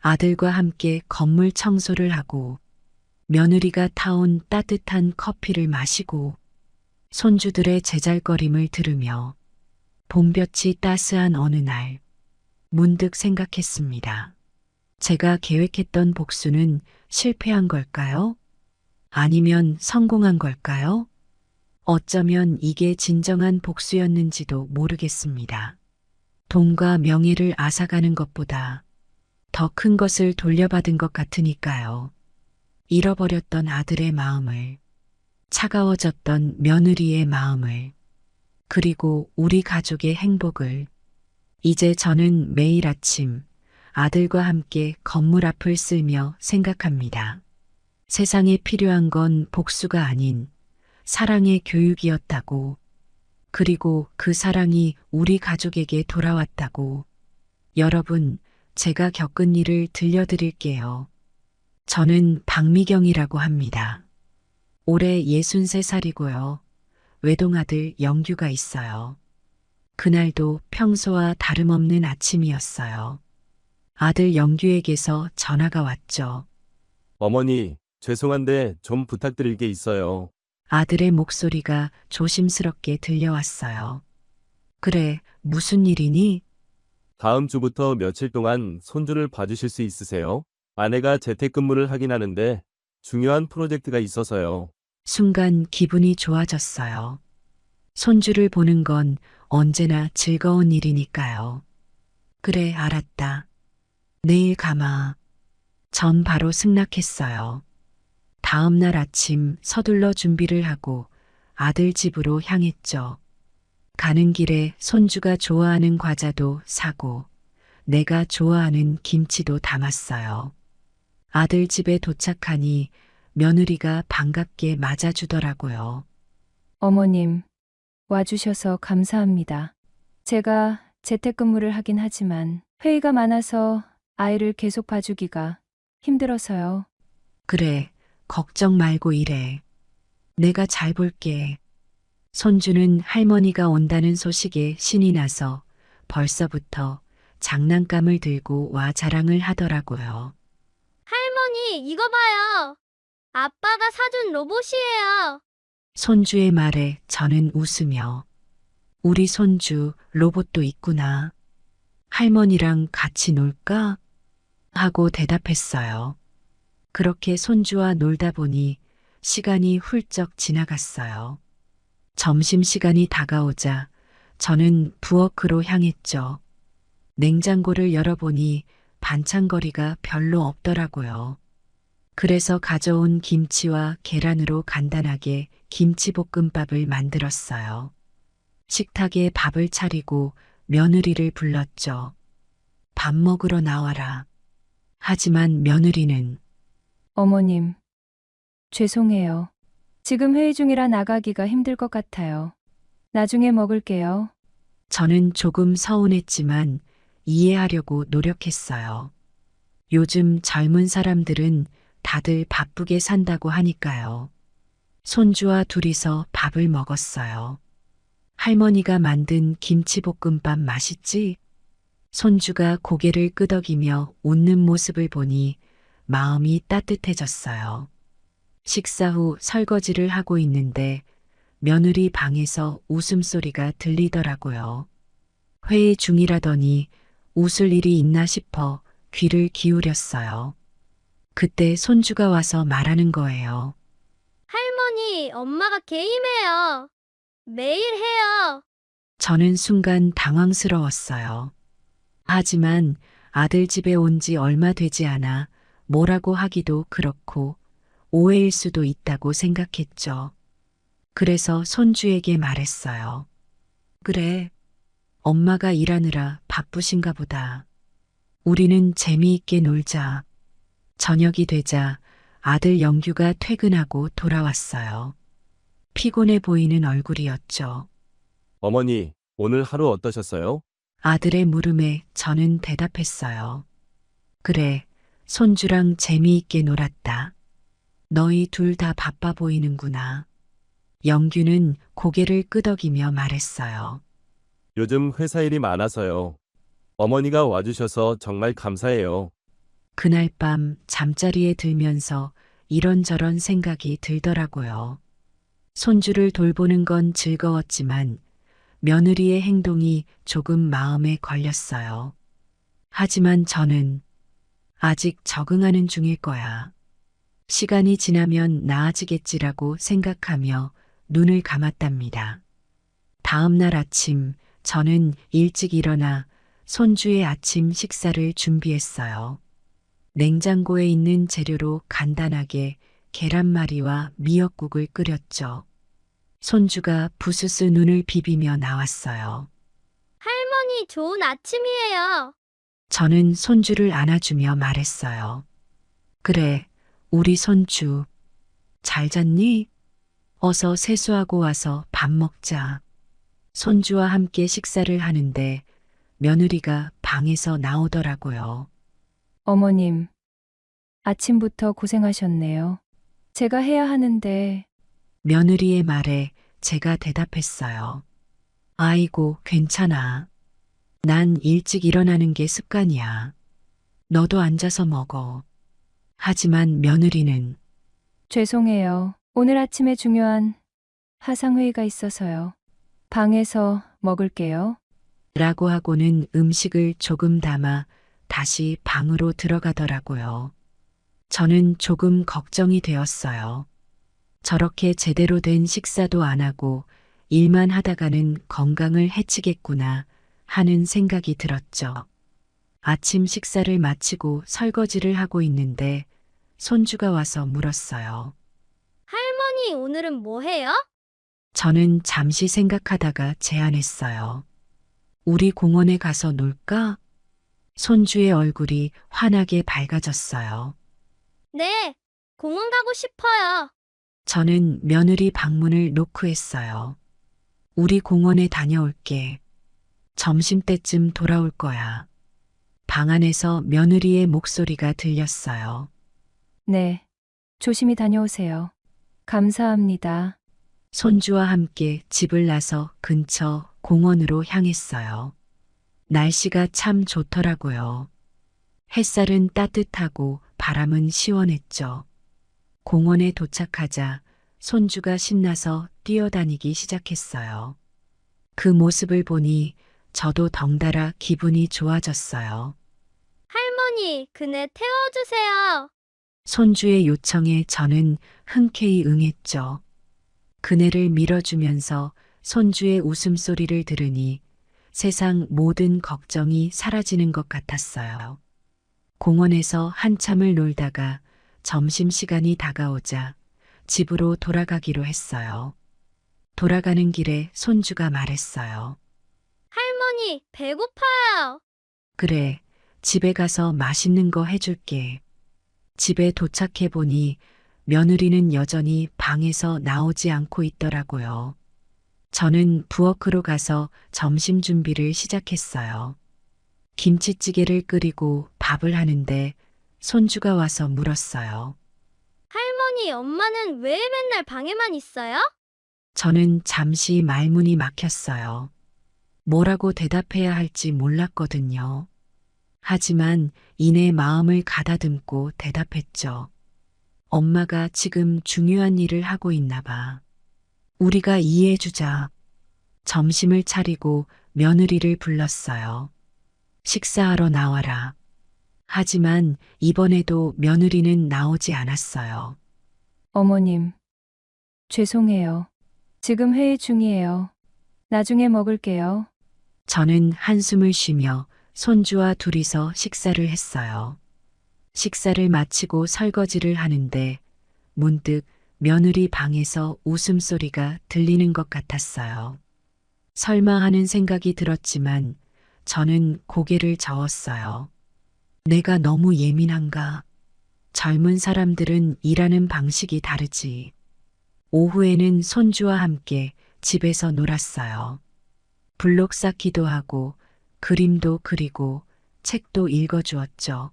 아들과 함께 건물 청소를 하고 며느리가 타온 따뜻한 커피를 마시고 손주들의 제잘거림을 들으며 봄볕이 따스한 어느 날 문득 생각했습니다. 제가 계획했던 복수는 실패한 걸까요? 아니면 성공한 걸까요? 어쩌면 이게 진정한 복수였는지도 모르겠습니다. 돈과 명예를 앗아가는 것보다 더 큰 것을 돌려받은 것 같으니까요. 잃어버렸던 아들의 마음을, 차가워졌던 며느리의 마음을, 그리고 우리 가족의 행복을 이제 저는 매일 아침 아들과 함께 건물 앞을 쓸며 생각합니다. 세상에 필요한 건 복수가 아닌 사랑의 교육이었다고, 그리고 그 사랑이 우리 가족에게 돌아왔다고. 여러분, 제가 겪은 일을 들려드릴게요. 저는 박미경이라고 합니다. 올해 63살이고요. 외동아들 영규가 있어요. 그날도 평소와 다름없는 아침이었어요. 아들 영규에게서 전화가 왔죠. 어머니, 죄송한데 좀 부탁드릴 게 있어요. 아들의 목소리가 조심스럽게 들려왔어요. 그래, 무슨 일이니? 다음 주부터 며칠 동안 손주를 봐주실 수 있으세요? 아내가 재택근무를 하긴 하는데 중요한 프로젝트가 있어서요. 순간 기분이 좋아졌어요. 손주를 보는 건 언제나 즐거운 일이니까요. 그래, 알았다. 내일 가마. 전 바로 승낙했어요. 다음 날 아침 서둘러 준비를 하고 아들 집으로 향했죠. 가는 길에 손주가 좋아하는 과자도 사고 내가 좋아하는 김치도 담았어요. 아들 집에 도착하니 며느리가 반갑게 맞아주더라고요. 어머님, 와주셔서 감사합니다. 제가 재택근무를 하긴 하지만 회의가 많아서 아이를 계속 봐주기가 힘들어서요. 그래, 걱정 말고 일해. 내가 잘 볼게. 손주는 할머니가 온다는 소식에 신이 나서 벌써부터 장난감을 들고 와 자랑을 하더라고요. 할머니, 이거 봐요. 아빠가 사준 로봇이에요. 손주의 말에 저는 웃으며 우리 손주 로봇도 있구나. 할머니랑 같이 놀까? 하고 대답했어요. 그렇게 손주와 놀다 보니 시간이 훌쩍 지나갔어요. 점심시간이 다가오자 저는 부엌으로 향했죠. 냉장고를 열어보니 반찬거리가 별로 없더라고요. 그래서 가져온 김치와 계란으로 간단하게 김치볶음밥을 만들었어요. 식탁에 밥을 차리고 며느리를 불렀죠. 밥 먹으러 나와라. 하지만 며느리는 어머님, 죄송해요. 지금 회의 중이라 나가기가 힘들 것 같아요. 나중에 먹을게요. 저는 조금 서운했지만 이해하려고 노력했어요. 요즘 젊은 사람들은 다들 바쁘게 산다고 하니까요. 손주와 둘이서 밥을 먹었어요. 할머니가 만든 김치볶음밥 맛있지? 손주가 고개를 끄덕이며 웃는 모습을 보니 마음이 따뜻해졌어요. 식사 후 설거지를 하고 있는데 며느리 방에서 웃음소리가 들리더라고요. 회의 중이라더니 웃을 일이 있나 싶어 귀를 기울였어요. 그때 손주가 와서 말하는 거예요. 할머니, 엄마가 게임해요. 매일 해요. 저는 순간 당황스러웠어요. 하지만 아들 집에 온 지 얼마 되지 않아 뭐라고 하기도 그렇고 오해일 수도 있다고 생각했죠. 그래서 손주에게 말했어요. 그래, 엄마가 일하느라 바쁘신가 보다. 우리는 재미있게 놀자. 저녁이 되자 아들 영규가 퇴근하고 돌아왔어요. 피곤해 보이는 얼굴이었죠. 어머니, 오늘 하루 어떠셨어요? 아들의 물음에 저는 대답했어요. 그래, 손주랑 재미있게 놀았다. 너희 둘 다 바빠 보이는구나. 영규는 고개를 끄덕이며 말했어요. 요즘 회사 일이 많아서요. 어머니가 와주셔서 정말 감사해요. 그날 밤 잠자리에 들면서 이런저런 생각이 들더라고요. 손주를 돌보는 건 즐거웠지만 며느리의 행동이 조금 마음에 걸렸어요. 하지만 저는 아직 적응하는 중일 거야. 시간이 지나면 나아지겠지라고 생각하며 눈을 감았답니다. 다음 날 아침 저는 일찍 일어나 손주의 아침 식사를 준비했어요. 냉장고에 있는 재료로 간단하게 계란말이와 미역국을 끓였죠. 손주가 부스스 눈을 비비며 나왔어요. 할머니, 좋은 아침이에요. 저는 손주를 안아주며 말했어요. 그래, 우리 손주. 잘 잤니? 어서 세수하고 와서 밥 먹자. 손주와 함께 식사를 하는데 며느리가 방에서 나오더라고요. 어머님, 아침부터 고생하셨네요. 제가 해야 하는데. 며느리의 말에 제가 대답했어요. 아이고, 괜찮아. 난 일찍 일어나는 게 습관이야. 너도 앉아서 먹어. 하지만 며느리는 죄송해요. 오늘 아침에 중요한 화상회의가 있어서요. 방에서 먹을게요. 라고 하고는 음식을 조금 담아 다시 방으로 들어가더라고요. 저는 조금 걱정이 되었어요. 저렇게 제대로 된 식사도 안 하고 일만 하다가는 건강을 해치겠구나 하는 생각이 들었죠. 아침 식사를 마치고 설거지를 하고 있는데 손주가 와서 물었어요. 할머니, 오늘은 뭐 해요? 저는 잠시 생각하다가 제안했어요. 우리 공원에 가서 놀까? 손주의 얼굴이 환하게 밝아졌어요. 네, 공원 가고 싶어요. 저는 며느리 방문을 노크했어요. 우리 공원에 다녀올게. 점심때쯤 돌아올 거야. 방 안에서 며느리의 목소리가 들렸어요. 네, 조심히 다녀오세요. 감사합니다. 손주와 함께 집을 나서 근처 공원으로 향했어요. 날씨가 참 좋더라고요. 햇살은 따뜻하고 바람은 시원했죠. 공원에 도착하자 손주가 신나서 뛰어다니기 시작했어요. 그 모습을 보니 저도 덩달아 기분이 좋아졌어요. 할머니, 그네 태워주세요. 손주의 요청에 저는 흔쾌히 응했죠. 그네를 밀어주면서 손주의 웃음소리를 들으니 세상 모든 걱정이 사라지는 것 같았어요. 공원에서 한참을 놀다가 점심시간이 다가오자 집으로 돌아가기로 했어요. 돌아가는 길에 손주가 말했어요. 할머니, 배고파요. 그래, 집에 가서 맛있는 거 해줄게. 집에 도착해 보니 며느리는 여전히 방에서 나오지 않고 있더라고요. 저는 부엌으로 가서 점심 준비를 시작했어요. 김치찌개를 끓이고 밥을 하는데 손주가 와서 물었어요. 할머니, 엄마는 왜 맨날 방에만 있어요? 저는 잠시 말문이 막혔어요. 뭐라고 대답해야 할지 몰랐거든요. 하지만 이내 마음을 가다듬고 대답했죠. 엄마가 지금 중요한 일을 하고 있나 봐. 우리가 이해해주자. 점심을 차리고 며느리를 불렀어요. 식사하러 나와라. 하지만 이번에도 며느리는 나오지 않았어요. 어머님, 죄송해요. 지금 회의 중이에요. 나중에 먹을게요. 저는 한숨을 쉬며 손주와 둘이서 식사를 했어요. 식사를 마치고 설거지를 하는데 문득 며느리 방에서 웃음소리가 들리는 것 같았어요. 설마 하는 생각이 들었지만 저는 고개를 저었어요. 내가 너무 예민한가? 젊은 사람들은 일하는 방식이 다르지. 오후에는 손주와 함께 집에서 놀았어요. 블록 쌓기도 하고 그림도 그리고 책도 읽어주었죠.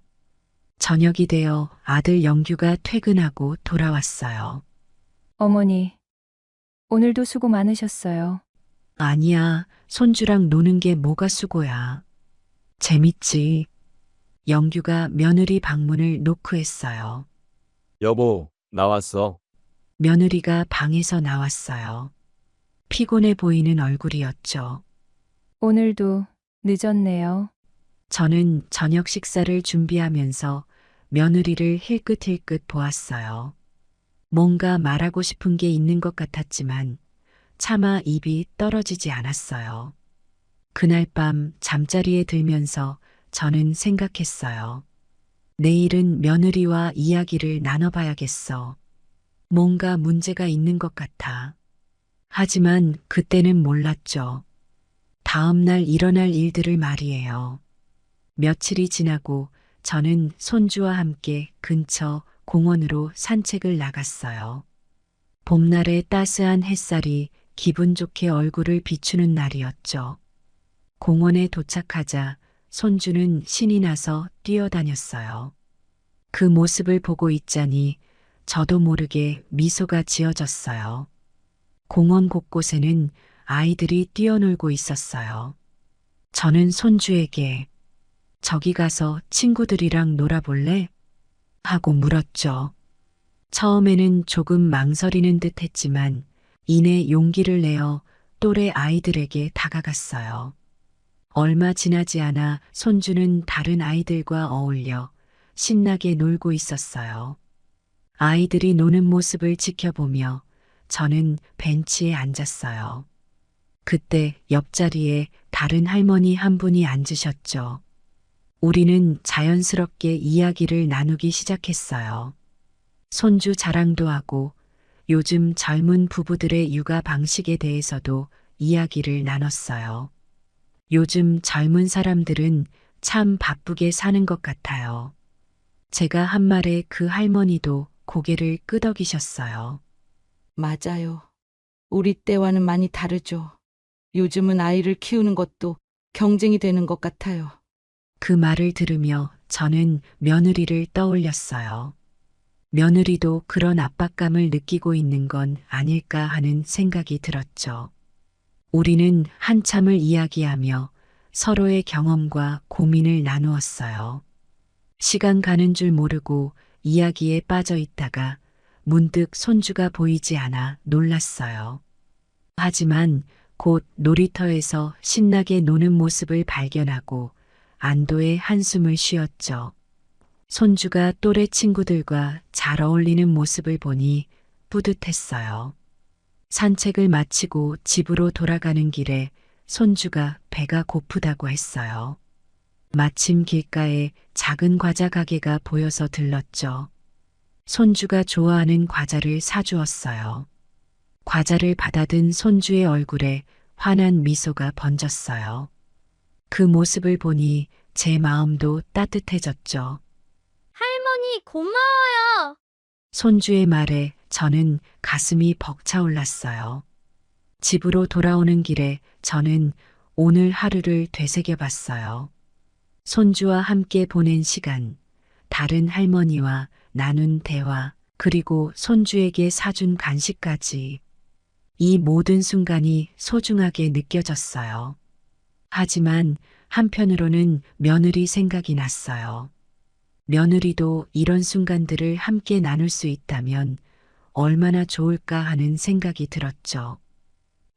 저녁이 되어 아들 영규가 퇴근하고 돌아왔어요. 어머니, 오늘도 수고 많으셨어요. 아니야, 손주랑 노는 게 뭐가 수고야. 재밌지. 영규가 며느리 방문을 노크했어요. 여보, 나왔어. 며느리가 방에서 나왔어요. 피곤해 보이는 얼굴이었죠. 오늘도 늦었네요. 저는 저녁 식사를 준비하면서 며느리를 힐끗힐끗 보았어요. 뭔가 말하고 싶은 게 있는 것 같았지만 차마 입이 떨어지지 않았어요. 그날 밤 잠자리에 들면서 저는 생각했어요. 내일은 며느리와 이야기를 나눠봐야겠어. 뭔가 문제가 있는 것 같아. 하지만 그때는 몰랐죠. 다음 날 일어날 일들을 말이에요. 며칠이 지나고 저는 손주와 함께 근처 공원으로 산책을 나갔어요. 봄날의 따스한 햇살이 기분 좋게 얼굴을 비추는 날이었죠. 공원에 도착하자 손주는 신이 나서 뛰어다녔어요. 그 모습을 보고 있자니 저도 모르게 미소가 지어졌어요. 공원 곳곳에는 아이들이 뛰어놀고 있었어요. 저는 손주에게 저기 가서 친구들이랑 놀아볼래? 하고 물었죠. 처음에는 조금 망설이는 듯 했지만 이내 용기를 내어 또래 아이들에게 다가갔어요. 얼마 지나지 않아 손주는 다른 아이들과 어울려 신나게 놀고 있었어요. 아이들이 노는 모습을 지켜보며 저는 벤치에 앉았어요. 그때 옆자리에 다른 할머니 한 분이 앉으셨죠. 우리는 자연스럽게 이야기를 나누기 시작했어요. 손주 자랑도 하고 요즘 젊은 부부들의 육아 방식에 대해서도 이야기를 나눴어요. 요즘 젊은 사람들은 참 바쁘게 사는 것 같아요. 제가 한 말에 그 할머니도 고개를 끄덕이셨어요. 맞아요. 우리 때와는 많이 다르죠. 요즘은 아이를 키우는 것도 경쟁이 되는 것 같아요. 그 말을 들으며 저는 며느리를 떠올렸어요. 며느리도 그런 압박감을 느끼고 있는 건 아닐까 하는 생각이 들었죠. 우리는 한참을 이야기하며 서로의 경험과 고민을 나누었어요. 시간 가는 줄 모르고 이야기에 빠져 있다가 문득 손주가 보이지 않아 놀랐어요. 하지만 곧 놀이터에서 신나게 노는 모습을 발견하고 안도의 한숨을 쉬었죠. 손주가 또래 친구들과 잘 어울리는 모습을 보니 뿌듯했어요. 산책을 마치고 집으로 돌아가는 길에 손주가 배가 고프다고 했어요. 마침 길가에 작은 과자 가게가 보여서 들렀죠. 손주가 좋아하는 과자를 사주었어요. 과자를 받아든 손주의 얼굴에 환한 미소가 번졌어요. 그 모습을 보니 제 마음도 따뜻해졌죠. 할머니, 고마워요. 손주의 말에 저는 가슴이 벅차올랐어요. 집으로 돌아오는 길에 저는 오늘 하루를 되새겨 봤어요. 손주와 함께 보낸 시간, 다른 할머니와 나눈 대화, 그리고 손주에게 사준 간식까지. 이 모든 순간이 소중하게 느껴졌어요. 하지만 한편으로는 며느리 생각이 났어요. 며느리도 이런 순간들을 함께 나눌 수 있다면 얼마나 좋을까 하는 생각이 들었죠.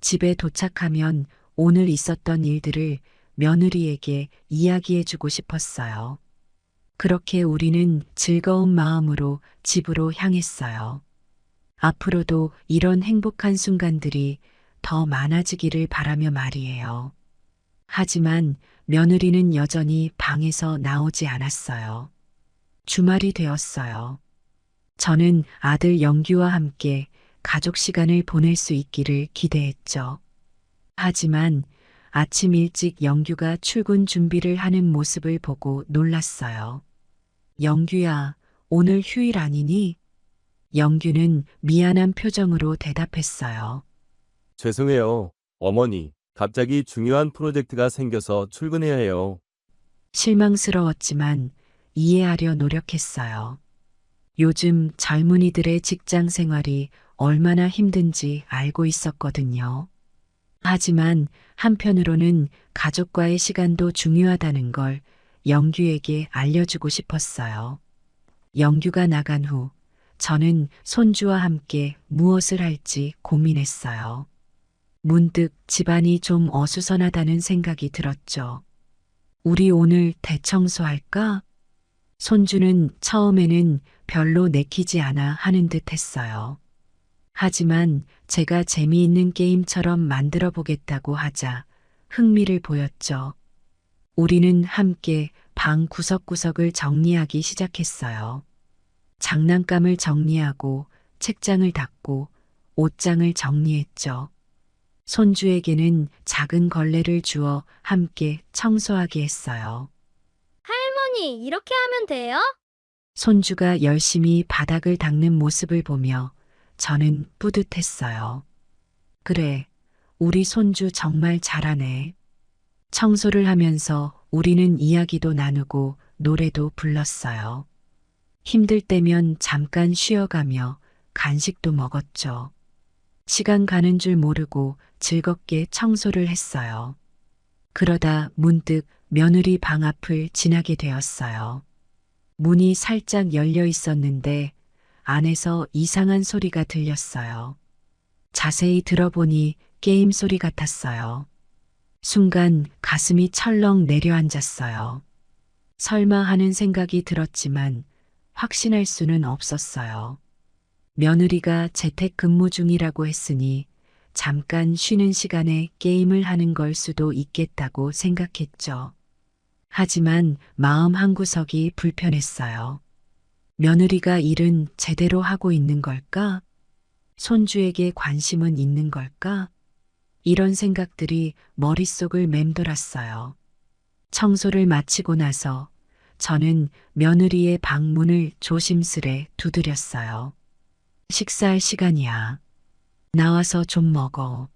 집에 도착하면 오늘 있었던 일들을 며느리에게 이야기해주고 싶었어요. 그렇게 우리는 즐거운 마음으로 집으로 향했어요. 앞으로도 이런 행복한 순간들이 더 많아지기를 바라며 말이에요. 하지만 며느리는 여전히 방에서 나오지 않았어요. 주말이 되었어요. 저는 아들 영규와 함께 가족 시간을 보낼 수 있기를 기대했죠. 하지만 아침 일찍 영규가 출근 준비를 하는 모습을 보고 놀랐어요. 영규야, 오늘 휴일 아니니? 영규는 미안한 표정으로 대답했어요. 죄송해요, 어머니. 갑자기 중요한 프로젝트가 생겨서 출근해야 해요. 실망스러웠지만 이해하려 노력했어요. 요즘 젊은이들의 직장 생활이 얼마나 힘든지 알고 있었거든요. 하지만 한편으로는 가족과의 시간도 중요하다는 걸 영규에게 알려주고 싶었어요. 영규가 나간 후 저는 손주와 함께 무엇을 할지 고민했어요. 문득 집안이 좀 어수선하다는 생각이 들었죠. 우리 오늘 대청소할까? 손주는 처음에는 별로 내키지 않아 하는 듯 했어요. 하지만 제가 재미있는 게임처럼 만들어 보겠다고 하자 흥미를 보였죠. 우리는 함께 방 구석구석을 정리하기 시작했어요. 장난감을 정리하고 책장을 닦고 옷장을 정리했죠. 손주에게는 작은 걸레를 주어 함께 청소하게 했어요. 할머니, 이렇게 하면 돼요? 손주가 열심히 바닥을 닦는 모습을 보며 저는 뿌듯했어요. 그래, 우리 손주 정말 잘하네. 청소를 하면서 우리는 이야기도 나누고 노래도 불렀어요. 힘들 때면 잠깐 쉬어가며 간식도 먹었죠. 시간 가는 줄 모르고 즐겁게 청소를 했어요. 그러다 문득 며느리 방 앞을 지나게 되었어요. 문이 살짝 열려 있었는데 안에서 이상한 소리가 들렸어요. 자세히 들어보니 게임 소리 같았어요. 순간 가슴이 철렁 내려앉았어요. 설마 하는 생각이 들었지만 확신할 수는 없었어요. 며느리가 재택근무 중이라고 했으니 잠깐 쉬는 시간에 게임을 하는 걸 수도 있겠다고 생각했죠. 하지만 마음 한구석이 불편했어요. 며느리가 일은 제대로 하고 있는 걸까? 손주에게 관심은 있는 걸까? 이런 생각들이 머릿속을 맴돌았어요. 청소를 마치고 나서 저는 며느리의 방문을 조심스레 두드렸어요. 식사할 시간이야. 나와서 좀 먹어.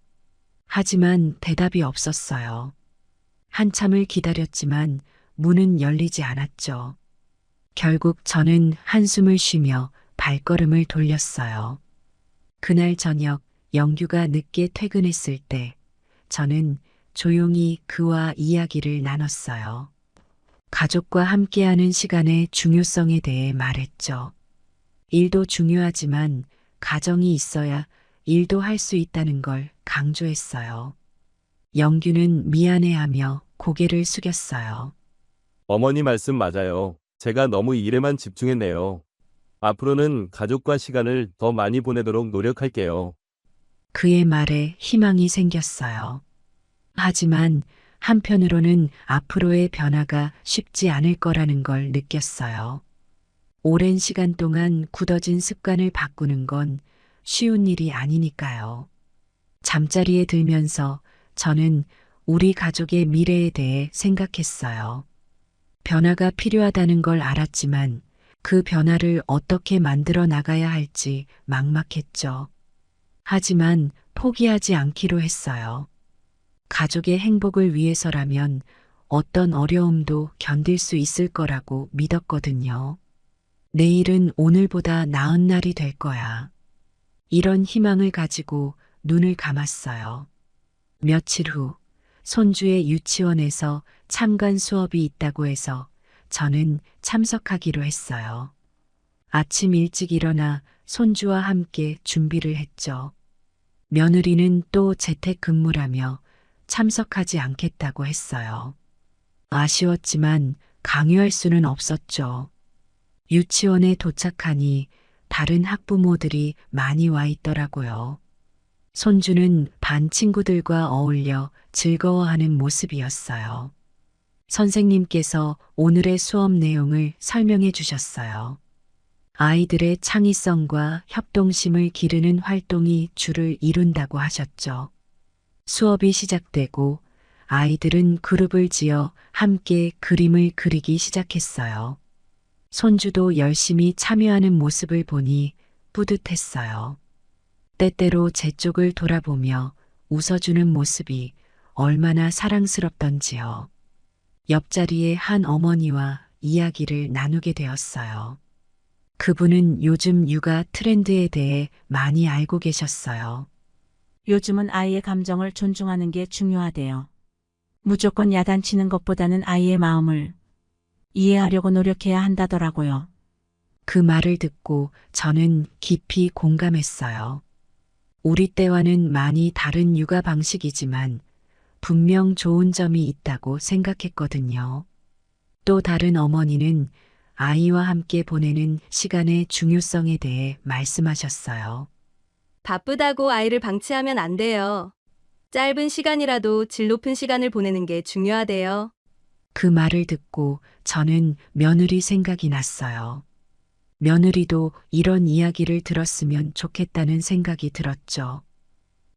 하지만 대답이 없었어요. 한참을 기다렸지만 문은 열리지 않았죠. 결국 저는 한숨을 쉬며 발걸음을 돌렸어요. 그날 저녁 영규가 늦게 퇴근했을 때 저는 조용히 그와 이야기를 나눴어요. 가족과 함께하는 시간의 중요성에 대해 말했죠. 일도 중요하지만 가정이 있어야 일도 할 수 있다는 걸 강조했어요. 영규는 미안해하며 고개를 숙였어요. 어머니 말씀 맞아요. 제가 너무 일에만 집중했네요. 앞으로는 가족과 시간을 더 많이 보내도록 노력할게요. 그의 말에 희망이 생겼어요. 하지만 한편으로는 앞으로의 변화가 쉽지 않을 거라는 걸 느꼈어요. 오랜 시간 동안 굳어진 습관을 바꾸는 건 쉬운 일이 아니니까요. 잠자리에 들면서 저는 우리 가족의 미래에 대해 생각했어요. 변화가 필요하다는 걸 알았지만 그 변화를 어떻게 만들어 나가야 할지 막막했죠. 하지만 포기하지 않기로 했어요. 가족의 행복을 위해서라면 어떤 어려움도 견딜 수 있을 거라고 믿었거든요. 내일은 오늘보다 나은 날이 될 거야. 이런 희망을 가지고 눈을 감았어요. 며칠 후 손주의 유치원에서 참관 수업이 있다고 해서 저는 참석하기로 했어요. 아침 일찍 일어나 손주와 함께 준비를 했죠. 며느리는 또 재택근무라며 참석하지 않겠다고 했어요. 아쉬웠지만 강요할 수는 없었죠. 유치원에 도착하니 다른 학부모들이 많이 와 있더라고요. 손주는 반 친구들과 어울려 즐거워하는 모습이었어요. 선생님께서 오늘의 수업 내용을 설명해 주셨어요. 아이들의 창의성과 협동심을 기르는 활동이 주를 이룬다고 하셨죠. 수업이 시작되고 아이들은 그룹을 지어 함께 그림을 그리기 시작했어요. 손주도 열심히 참여하는 모습을 보니 뿌듯했어요. 때때로 제 쪽을 돌아보며 웃어주는 모습이 얼마나 사랑스럽던지요. 옆자리에 한 어머니와 이야기를 나누게 되었어요. 그분은 요즘 육아 트렌드에 대해 많이 알고 계셨어요. 요즘은 아이의 감정을 존중하는 게 중요하대요. 무조건 야단치는 것보다는 아이의 마음을 이해하려고 노력해야 한다더라고요. 그 말을 듣고 저는 깊이 공감했어요. 우리 때와는 많이 다른 육아 방식이지만 분명 좋은 점이 있다고 생각했거든요. 또 다른 어머니는 아이와 함께 보내는 시간의 중요성에 대해 말씀하셨어요. 바쁘다고 아이를 방치하면 안 돼요. 짧은 시간이라도 질 높은 시간을 보내는 게 중요하대요. 그 말을 듣고 저는 며느리 생각이 났어요. 며느리도 이런 이야기를 들었으면 좋겠다는 생각이 들었죠.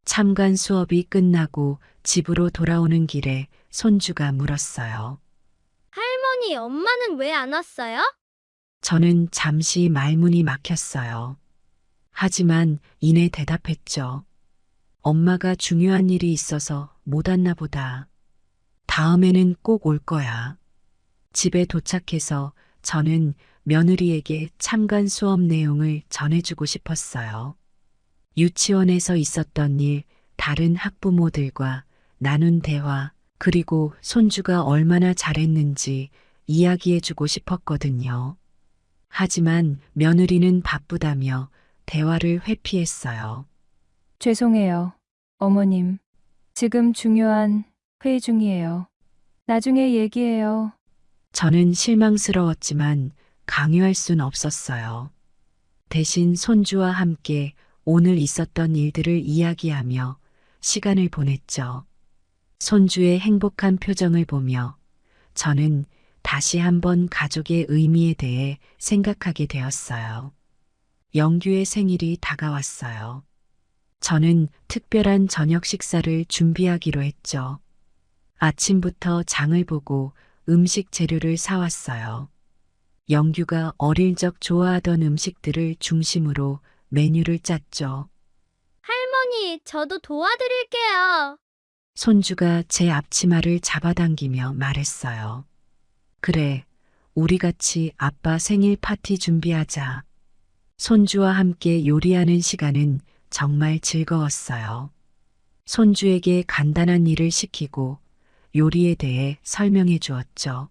참관 수업이 끝나고 집으로 돌아오는 길에 손주가 물었어요. 할머니, 엄마는 왜 안 왔어요? 저는 잠시 말문이 막혔어요. 하지만 이내 대답했죠. 엄마가 중요한 일이 있어서 못 왔나 보다. 다음에는 꼭 올 거야. 집에 도착해서 저는 며느리에게 참관 수업 내용을 전해주고 싶었어요. 유치원에서 있었던 일, 다른 학부모들과 나눈 대화, 그리고 손주가 얼마나 잘했는지 이야기해주고 싶었거든요. 하지만 며느리는 바쁘다며 대화를 회피했어요. 죄송해요. 어머님. 지금 중요한 회의 중이에요. 나중에 얘기해요. 저는 실망스러웠지만 강요할 순 없었어요. 대신 손주와 함께 오늘 있었던 일들을 이야기하며 시간을 보냈죠. 손주의 행복한 표정을 보며 저는 다시 한번 가족의 의미에 대해 생각하게 되었어요. 영규의 생일이 다가왔어요. 저는 특별한 저녁 식사를 준비하기로 했죠. 아침부터 장을 보고 음식 재료를 사왔어요. 영규가 어릴 적 좋아하던 음식들을 중심으로 메뉴를 짰죠. 할머니, 저도 도와드릴게요. 손주가 제 앞치마를 잡아당기며 말했어요. 그래, 우리 같이 아빠 생일 파티 준비하자. 손주와 함께 요리하는 시간은 정말 즐거웠어요. 손주에게 간단한 일을 시키고 요리에 대해 설명해 주었죠.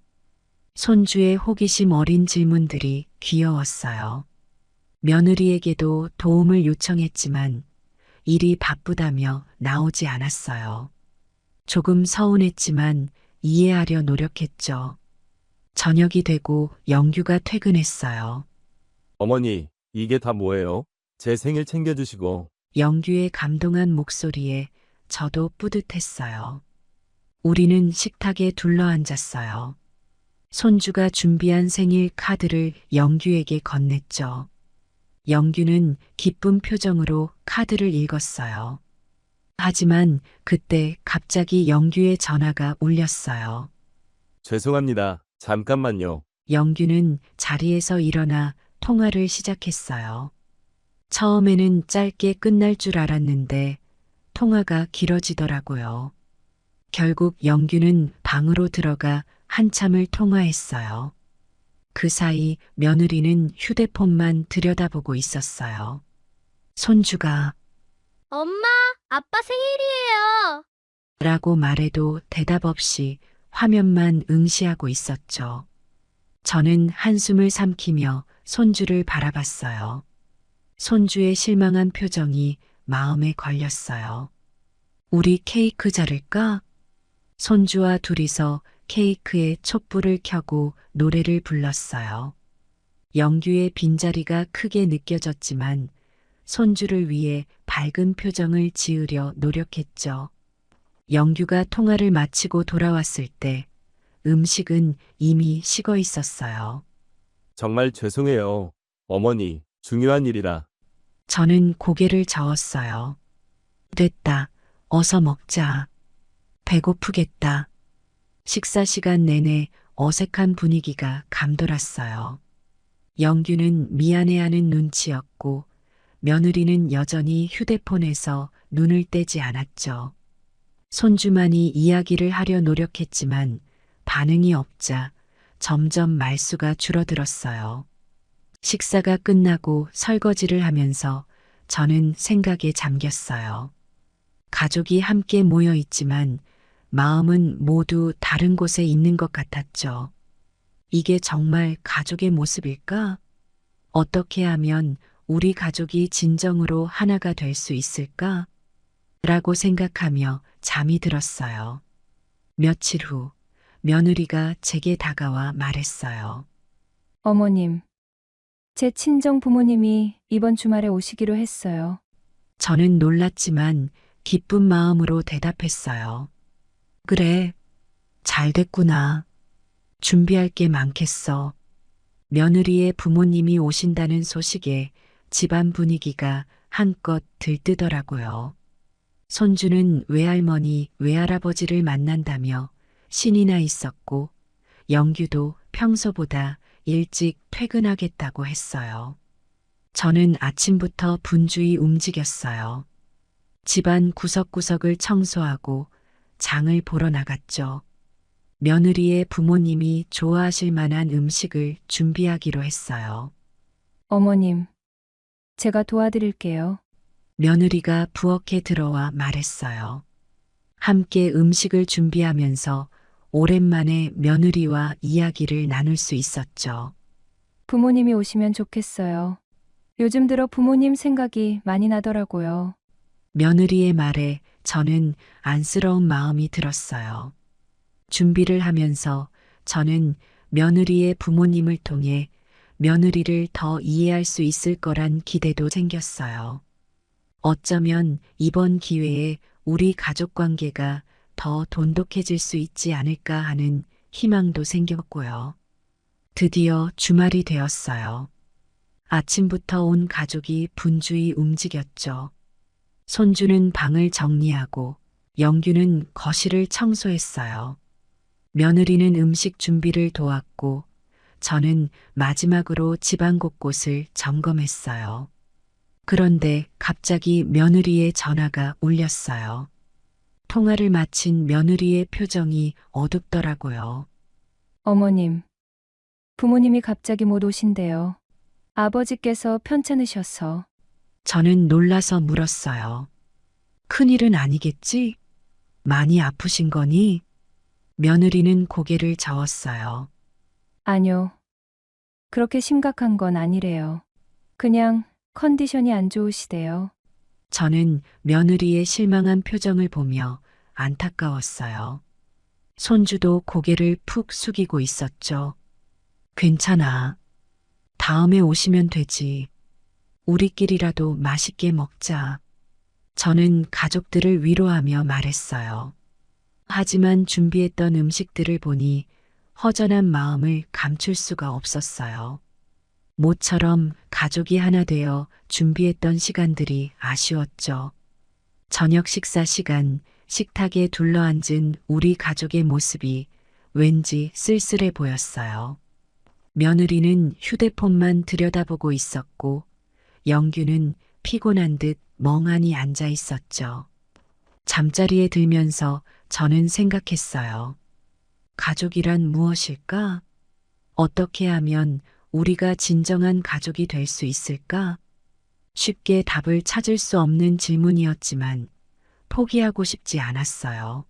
손주의 호기심 어린 질문들이 귀여웠어요. 며느리에게도 도움을 요청했지만 일이 바쁘다며 나오지 않았어요. 조금 서운했지만 이해하려 노력했죠. 저녁이 되고 영규가 퇴근했어요. 어머니, 이게 다 뭐예요? 제 생일 챙겨주시고. 영규의 감동한 목소리에 저도 뿌듯했어요. 우리는 식탁에 둘러앉았어요. 손주가 준비한 생일 카드를 영규에게 건넸죠. 영규는 기쁜 표정으로 카드를 읽었어요. 하지만 그때 갑자기 영규의 전화가 울렸어요. 죄송합니다. 잠깐만요. 영규는 자리에서 일어나 통화를 시작했어요. 처음에는 짧게 끝날 줄 알았는데 통화가 길어지더라고요. 결국 영규는 방으로 들어가 한참을 통화했어요. 그 사이 며느리는 휴대폰만 들여다보고 있었어요. 손주가 엄마, 아빠 생일이에요. 라고 말해도 대답 없이 화면만 응시하고 있었죠. 저는 한숨을 삼키며 손주를 바라봤어요. 손주의 실망한 표정이 마음에 걸렸어요. 우리 케이크 자를까? 손주와 둘이서 케이크에 촛불을 켜고 노래를 불렀어요. 영규의 빈자리가 크게 느껴졌지만 손주를 위해 밝은 표정을 지으려 노력했죠. 영규가 통화를 마치고 돌아왔을 때 음식은 이미 식어 있었어요. 정말 죄송해요. 어머니, 중요한 일이라. 저는 고개를 저었어요. 됐다. 어서 먹자. 배고프겠다. 식사 시간 내내 어색한 분위기가 감돌았어요. 영규는 미안해하는 눈치였고 며느리는 여전히 휴대폰에서 눈을 떼지 않았죠. 손주만이 이야기를 하려 노력했지만 반응이 없자 점점 말수가 줄어들었어요. 식사가 끝나고 설거지를 하면서 저는 생각에 잠겼어요. 가족이 함께 모여 있지만 마음은 모두 다른 곳에 있는 것 같았죠. 이게 정말 가족의 모습일까? 어떻게 하면 우리 가족이 진정으로 하나가 될 수 있을까? 라고 생각하며 잠이 들었어요. 며칠 후 며느리가 제게 다가와 말했어요. 어머님, 제 친정 부모님이 이번 주말에 오시기로 했어요. 저는 놀랐지만 기쁜 마음으로 대답했어요. 그래, 잘 됐구나. 준비할 게 많겠어. 며느리의 부모님이 오신다는 소식에 집안 분위기가 한껏 들뜨더라고요. 손주는 외할머니, 외할아버지를 만난다며 신이 나 있었고 영규도 평소보다 일찍 퇴근하겠다고 했어요. 저는 아침부터 분주히 움직였어요. 집안 구석구석을 청소하고 장을 보러 나갔죠. 며느리의 부모님이 좋아하실 만한 음식을 준비하기로 했어요. 어머님, 제가 도와드릴게요. 며느리가 부엌에 들어와 말했어요. 함께 음식을 준비하면서 오랜만에 며느리와 이야기를 나눌 수 있었죠. 부모님이 오시면 좋겠어요. 요즘 들어 부모님 생각이 많이 나더라고요. 며느리의 말에 저는 안쓰러운 마음이 들었어요. 준비를 하면서 저는 며느리의 부모님을 통해 며느리를 더 이해할 수 있을 거란 기대도 생겼어요. 어쩌면 이번 기회에 우리 가족 관계가 더 돈독해질 수 있지 않을까 하는 희망도 생겼고요. 드디어 주말이 되었어요. 아침부터 온 가족이 분주히 움직였죠. 손주는 방을 정리하고 영규는 거실을 청소했어요. 며느리는 음식 준비를 도왔고 저는 마지막으로 집안 곳곳을 점검했어요. 그런데 갑자기 며느리의 전화가 울렸어요. 통화를 마친 며느리의 표정이 어둡더라고요. 어머님, 부모님이 갑자기 못 오신대요. 아버지께서 편찮으셔서. 저는 놀라서 물었어요. 큰일은 아니겠지? 많이 아프신 거니? 며느리는 고개를 저었어요. 아니요. 그렇게 심각한 건 아니래요. 그냥 컨디션이 안 좋으시대요. 저는 며느리의 실망한 표정을 보며 안타까웠어요. 손주도 고개를 푹 숙이고 있었죠. 괜찮아. 다음에 오시면 되지. 우리끼리라도 맛있게 먹자. 저는 가족들을 위로하며 말했어요. 하지만 준비했던 음식들을 보니 허전한 마음을 감출 수가 없었어요. 모처럼 가족이 하나 되어 준비했던 시간들이 아쉬웠죠. 저녁 식사 시간, 식탁에 둘러앉은 우리 가족의 모습이 왠지 쓸쓸해 보였어요. 며느리는 휴대폰만 들여다보고 있었고 영규는 피곤한 듯 멍하니 앉아 있었죠. 잠자리에 들면서 저는 생각했어요. 가족이란 무엇일까? 어떻게 하면 우리가 진정한 가족이 될 수 있을까? 쉽게 답을 찾을 수 없는 질문이었지만 포기하고 싶지 않았어요.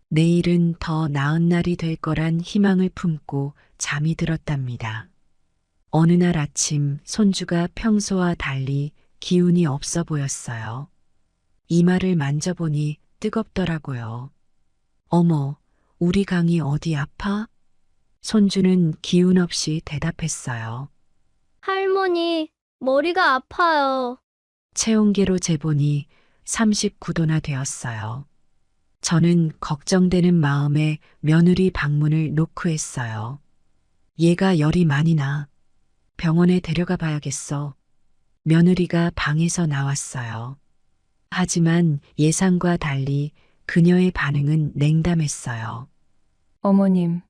내일은 더 나은 날이 될 거란 희망을 품고 잠이 들었답니다. 어느 날 아침 손주가 평소와 달리 기운이 없어 보였어요. 이마를 만져보니 뜨겁더라고요. 어머, 우리 강이 어디 아파? 손주는 기운 없이 대답했어요. 할머니, 머리가 아파요. 체온계로 재보니 39도나 되었어요. 저는 걱정되는 마음에 며느리 방문을 노크했어요. 얘가 열이 많이 나. 병원에 데려가 봐야겠어. 며느리가 방에서 나왔어요. 하지만 예상과 달리 그녀의 반응은 냉담했어요. 어머님,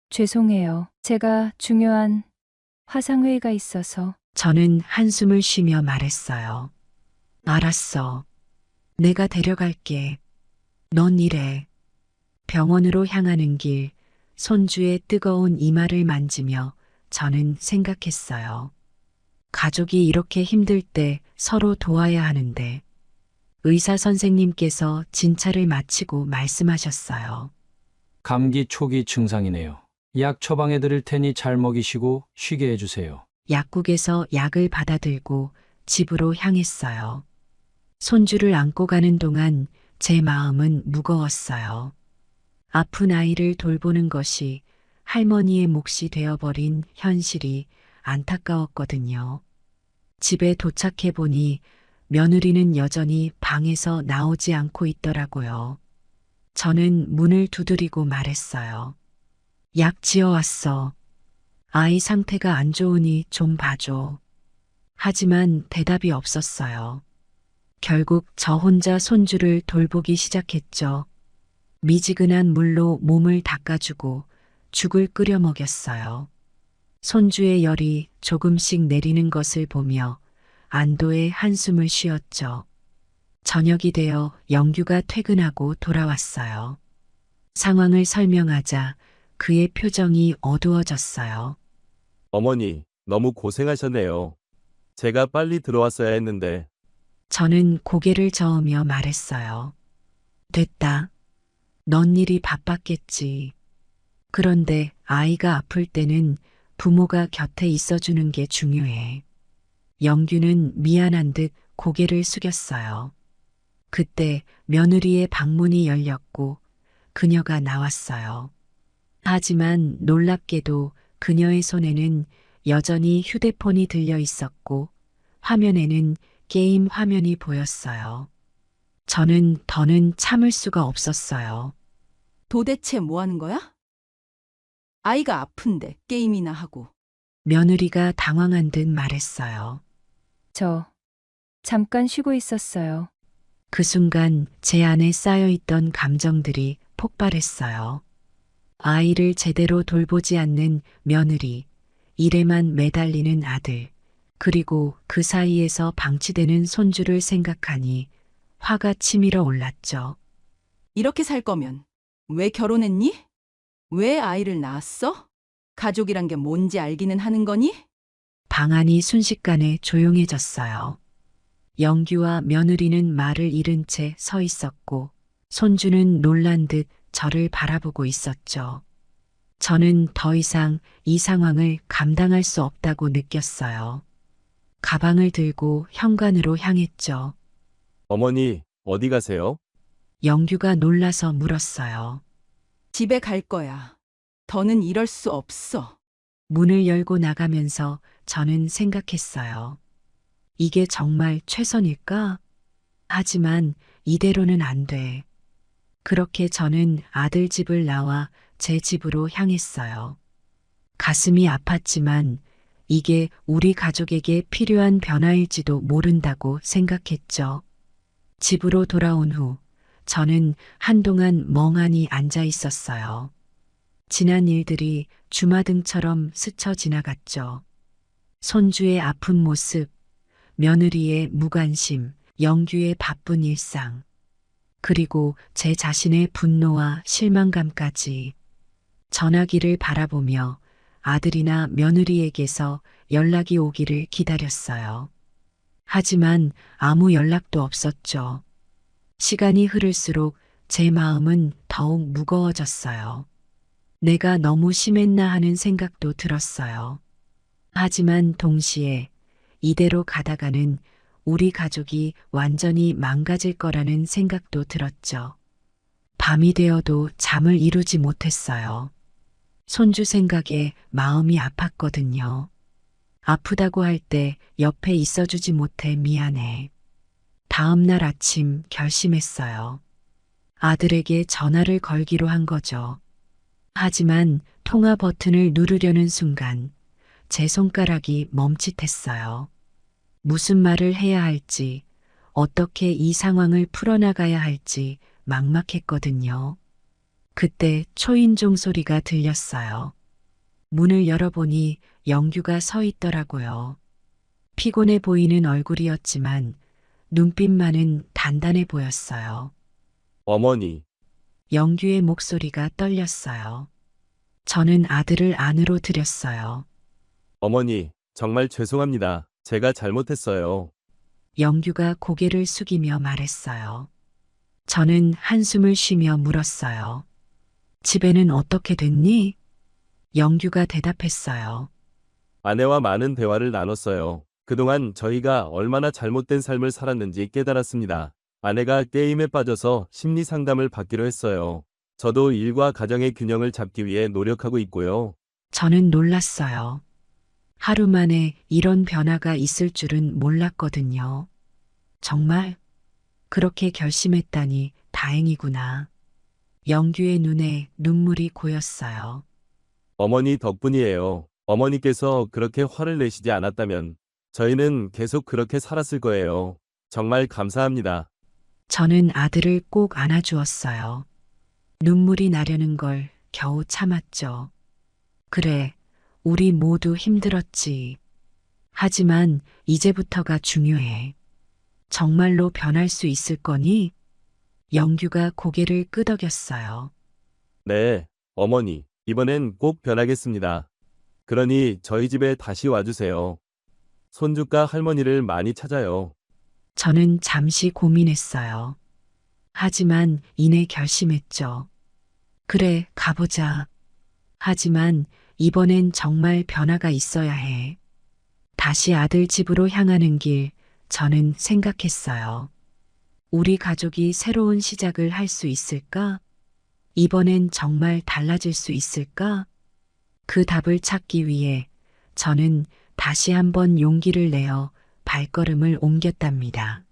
죄송해요. 제가 중요한 화상회의가 있어서. 저는 한숨을 쉬며 말했어요. 알았어. 내가 데려갈게. 넌 이래. 병원으로 향하는 길, 손주의 뜨거운 이마를 만지며 저는 생각했어요. 가족이 이렇게 힘들 때 서로 도와야 하는데, 의사 선생님께서 진찰을 마치고 말씀하셨어요. 감기 초기 증상이네요. 약 처방해 드릴 테니 잘 먹이시고 쉬게 해주세요. 약국에서 약을 받아들고 집으로 향했어요. 손주를 안고 가는 동안 제 마음은 무거웠어요. 아픈 아이를 돌보는 것이 할머니의 몫이 되어버린 현실이 안타까웠거든요. 집에 도착해 보니 며느리는 여전히 방에서 나오지 않고 있더라고요. 저는 문을 두드리고 말했어요. 약 지어왔어. 아이 상태가 안 좋으니 좀 봐줘. 하지만 대답이 없었어요. 결국 저 혼자 손주를 돌보기 시작했죠. 미지근한 물로 몸을 닦아주고 죽을 끓여 먹였어요. 손주의 열이 조금씩 내리는 것을 보며 안도의 한숨을 쉬었죠. 저녁이 되어 영규가 퇴근하고 돌아왔어요. 상황을 설명하자 그의 표정이 어두워졌어요. 어머니, 너무 고생하셨네요. 제가 빨리 들어왔어야 했는데. 저는 고개를 저으며 말했어요. 됐다. 넌 일이 바빴겠지. 그런데 아이가 아플 때는 부모가 곁에 있어주는 게 중요해. 영규는 미안한 듯 고개를 숙였어요. 그때 며느리의 방문이 열렸고 그녀가 나왔어요. 하지만 놀랍게도 그녀의 손에는 여전히 휴대폰이 들려 있었고 화면에는 게임 화면이 보였어요. 저는 더는 참을 수가 없었어요. 도대체 뭐 하는 거야? 아이가 아픈데 게임이나 하고. 며느리가 당황한 듯 말했어요. 저 잠깐 쉬고 있었어요. 그 순간 제 안에 쌓여있던 감정들이 폭발했어요. 아이를 제대로 돌보지 않는 며느리, 일에만 매달리는 아들, 그리고 그 사이에서 방치되는 손주를 생각하니 화가 치밀어 올랐죠. 이렇게 살 거면 왜 결혼했니? 왜 아이를 낳았어? 가족이란 게 뭔지 알기는 하는 거니? 방 안이 순식간에 조용해졌어요. 영규와 며느리는 말을 잃은 채 서 있었고 손주는 놀란 듯 저를 바라보고 있었죠. 저는 더 이상 이 상황을 감당할 수 없다고 느꼈어요. 가방을 들고 현관으로 향했죠. 어머니, 어디 가세요? 영규가 놀라서 물었어요. 집에 갈 거야. 더는 이럴 수 없어. 문을 열고 나가면서 저는 생각했어요. 이게 정말 최선일까? 하지만 이대로는 안 돼. 그렇게 저는 아들 집을 나와 제 집으로 향했어요. 가슴이 아팠지만 이게 우리 가족에게 필요한 변화일지도 모른다고 생각했죠. 집으로 돌아온 후 저는 한동안 멍하니 앉아 있었어요. 지난 일들이 주마등처럼 스쳐 지나갔죠. 손주의 아픈 모습, 며느리의 무관심, 영규의 바쁜 일상, 그리고 제 자신의 분노와 실망감까지. 전화기를 바라보며 아들이나 며느리에게서 연락이 오기를 기다렸어요. 하지만 아무 연락도 없었죠. 시간이 흐를수록 제 마음은 더욱 무거워졌어요. 내가 너무 심했나 하는 생각도 들었어요. 하지만 동시에 이대로 가다가는 우리 가족이 완전히 망가질 거라는 생각도 들었죠. 밤이 되어도 잠을 이루지 못했어요. 손주 생각에 마음이 아팠거든요. 아프다고 할 때 옆에 있어주지 못해 미안해. 다음 날 아침 결심했어요. 아들에게 전화를 걸기로 한 거죠. 하지만 통화 버튼을 누르려는 순간 제 손가락이 멈칫했어요. 무슨 말을 해야 할지, 어떻게 이 상황을 풀어나가야 할지 막막했거든요. 그때 초인종 소리가 들렸어요. 문을 열어보니 영규가 서 있더라고요. 피곤해 보이는 얼굴이었지만 눈빛만은 단단해 보였어요. 어머니, 영규의 목소리가 떨렸어요. 저는 아들을 안으로 들였어요. 어머니, 정말 죄송합니다. 제가 잘못했어요. 영규가 고개를 숙이며 말했어요. 저는 한숨을 쉬며 물었어요. 집에는 어떻게 됐니? 영규가 대답했어요. 아내와 많은 대화를 나눴어요. 그동안 저희가 얼마나 잘못된 삶을 살았는지 깨달았습니다. 아내가 게임에 빠져서 심리 상담을 받기로 했어요. 저도 일과 가정의 균형을 잡기 위해 노력하고 있고요. 저는 놀랐어요. 하루 만에 이런 변화가 있을 줄은 몰랐거든요. 정말 그렇게 결심했다니 다행이구나. 영규의 눈에 눈물이 고였어요. 어머니 덕분이에요. 어머니께서 그렇게 화를 내시지 않았다면 저희는 계속 그렇게 살았을 거예요. 정말 감사합니다. 저는 아들을 꼭 안아주었어요. 눈물이 나려는 걸 겨우 참았죠. 그래, 우리 모두 힘들었지. 하지만 이제부터가 중요해. 정말로 변할 수 있을 거니? 영규가 고개를 끄덕였어요. 네, 어머니, 이번엔 꼭 변하겠습니다. 그러니 저희 집에 다시 와주세요. 손주가 할머니를 많이 찾아요. 저는 잠시 고민했어요. 하지만 이내 결심했죠. 그래, 가보자. 하지만 이번엔 정말 변화가 있어야 해. 다시 아들 집으로 향하는 길, 저는 생각했어요. 우리 가족이 새로운 시작을 할 수 있을까? 이번엔 정말 달라질 수 있을까? 그 답을 찾기 위해 저는 다시 한번 용기를 내어 발걸음을 옮겼답니다.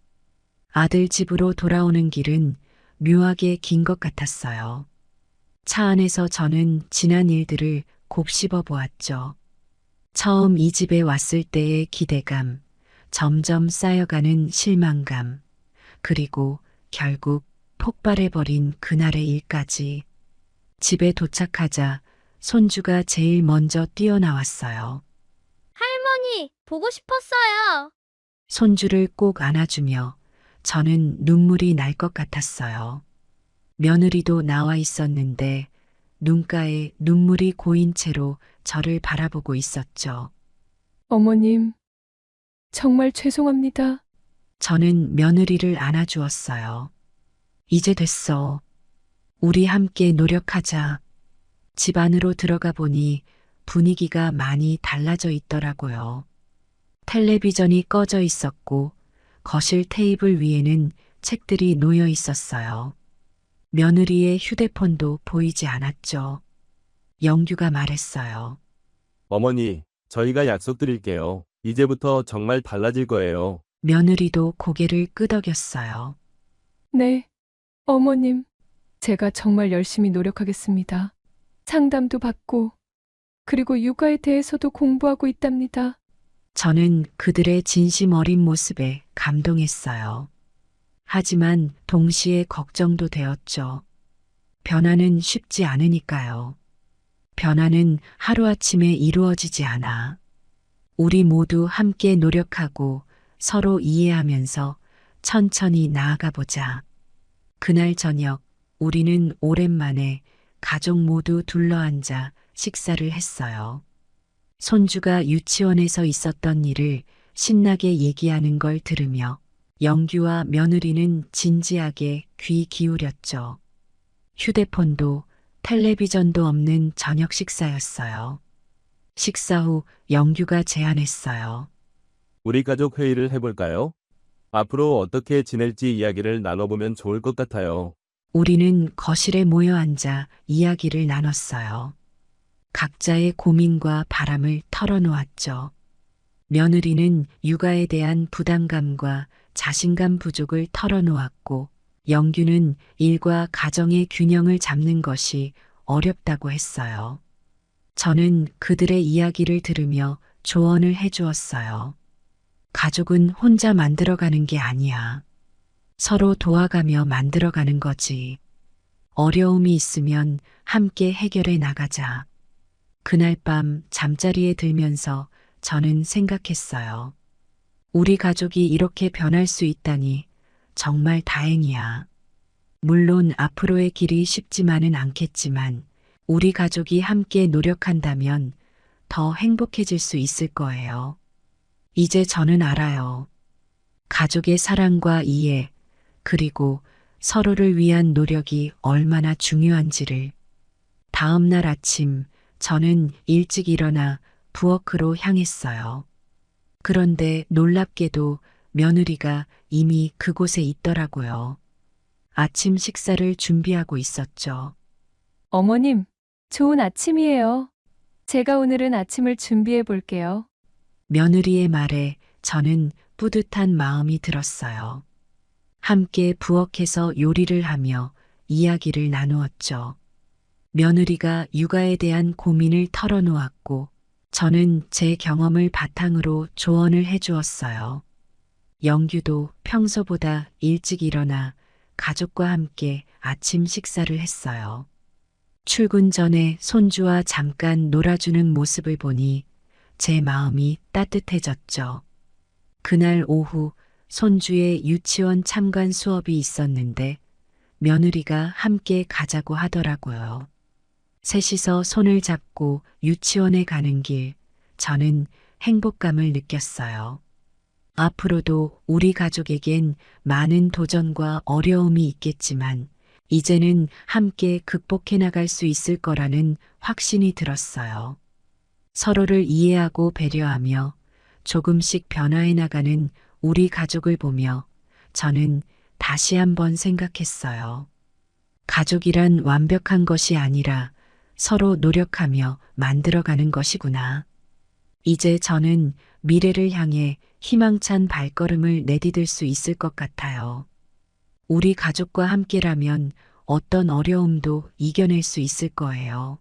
아들 집으로 돌아오는 길은 묘하게 긴 것 같았어요. 차 안에서 저는 지난 일들을 곱씹어 보았죠. 처음 이 집에 왔을 때의 기대감, 점점 쌓여가는 실망감, 그리고 결국 폭발해버린 그날의 일까지. 집에 도착하자 손주가 제일 먼저 뛰어나왔어요. 할머니, 보고 싶었어요. 손주를 꼭 안아주며 저는 눈물이 날 것 같았어요. 며느리도 나와 있었는데 눈가에 눈물이 고인 채로 저를 바라보고 있었죠. 어머님, 정말 죄송합니다. 저는 며느리를 안아주었어요. 이제 됐어. 우리 함께 노력하자. 집 안으로 들어가 보니 분위기가 많이 달라져 있더라고요. 텔레비전이 꺼져 있었고 거실 테이블 위에는 책들이 놓여 있었어요. 며느리의 휴대폰도 보이지 않았죠. 영규가 말했어요. 어머니, 저희가 약속드릴게요. 이제부터 정말 달라질 거예요. 며느리도 고개를 끄덕였어요. 네, 어머님. 제가 정말 열심히 노력하겠습니다. 상담도 받고, 그리고 육아에 대해서도 공부하고 있답니다. 저는 그들의 진심 어린 모습에 감동했어요. 하지만 동시에 걱정도 되었죠. 변화는 쉽지 않으니까요. 변화는 하루아침에 이루어지지 않아. 우리 모두 함께 노력하고 서로 이해하면서 천천히 나아가 보자. 그날 저녁 우리는 오랜만에 가족 모두 둘러앉아 식사를 했어요. 손주가 유치원에서 있었던 일을 신나게 얘기하는 걸 들으며 영규와 며느리는 진지하게 귀 기울였죠. 휴대폰도 텔레비전도 없는 저녁 식사였어요. 식사 후 영규가 제안했어요. 우리 가족 회의를 해볼까요? 앞으로 어떻게 지낼지 이야기를 나눠보면 좋을 것 같아요. 우리는 거실에 모여 앉아 이야기를 나눴어요. 각자의 고민과 바람을 털어놓았죠. 며느리는 육아에 대한 부담감과 자신감 부족을 털어놓았고, 영규는 일과 가정의 균형을 잡는 것이 어렵다고 했어요. 저는 그들의 이야기를 들으며 조언을 해주었어요. 가족은 혼자 만들어가는 게 아니야. 서로 도와가며 만들어가는 거지. 어려움이 있으면 함께 해결해 나가자. 그날 밤 잠자리에 들면서 저는 생각했어요. 우리 가족이 이렇게 변할 수 있다니 정말 다행이야. 물론 앞으로의 길이 쉽지만은 않겠지만 우리 가족이 함께 노력한다면 더 행복해질 수 있을 거예요. 이제 저는 알아요. 가족의 사랑과 이해, 그리고 서로를 위한 노력이 얼마나 중요한지를. 다음 날 아침 저는 일찍 일어나 부엌으로 향했어요. 그런데 놀랍게도 며느리가 이미 그곳에 있더라고요. 아침 식사를 준비하고 있었죠. 어머님, 좋은 아침이에요. 제가 오늘은 아침을 준비해 볼게요. 며느리의 말에 저는 뿌듯한 마음이 들었어요. 함께 부엌에서 요리를 하며 이야기를 나누었죠. 며느리가 육아에 대한 고민을 털어놓았고, 저는 제 경험을 바탕으로 조언을 해주었어요. 영규도 평소보다 일찍 일어나 가족과 함께 아침 식사를 했어요. 출근 전에 손주와 잠깐 놀아주는 모습을 보니 제 마음이 따뜻해졌죠. 그날 오후 손주의 유치원 참관 수업이 있었는데 며느리가 함께 가자고 하더라고요. 셋이서 손을 잡고 유치원에 가는 길, 저는 행복감을 느꼈어요. 앞으로도 우리 가족에겐 많은 도전과 어려움이 있겠지만 이제는 함께 극복해 나갈 수 있을 거라는 확신이 들었어요. 서로를 이해하고 배려하며 조금씩 변화해 나가는 우리 가족을 보며 저는 다시 한번 생각했어요. 가족이란 완벽한 것이 아니라 서로 노력하며 만들어가는 것이구나. 이제 저는 미래를 향해 희망찬 발걸음을 내디딜 수 있을 것 같아요. 우리 가족과 함께라면 어떤 어려움도 이겨낼 수 있을 거예요.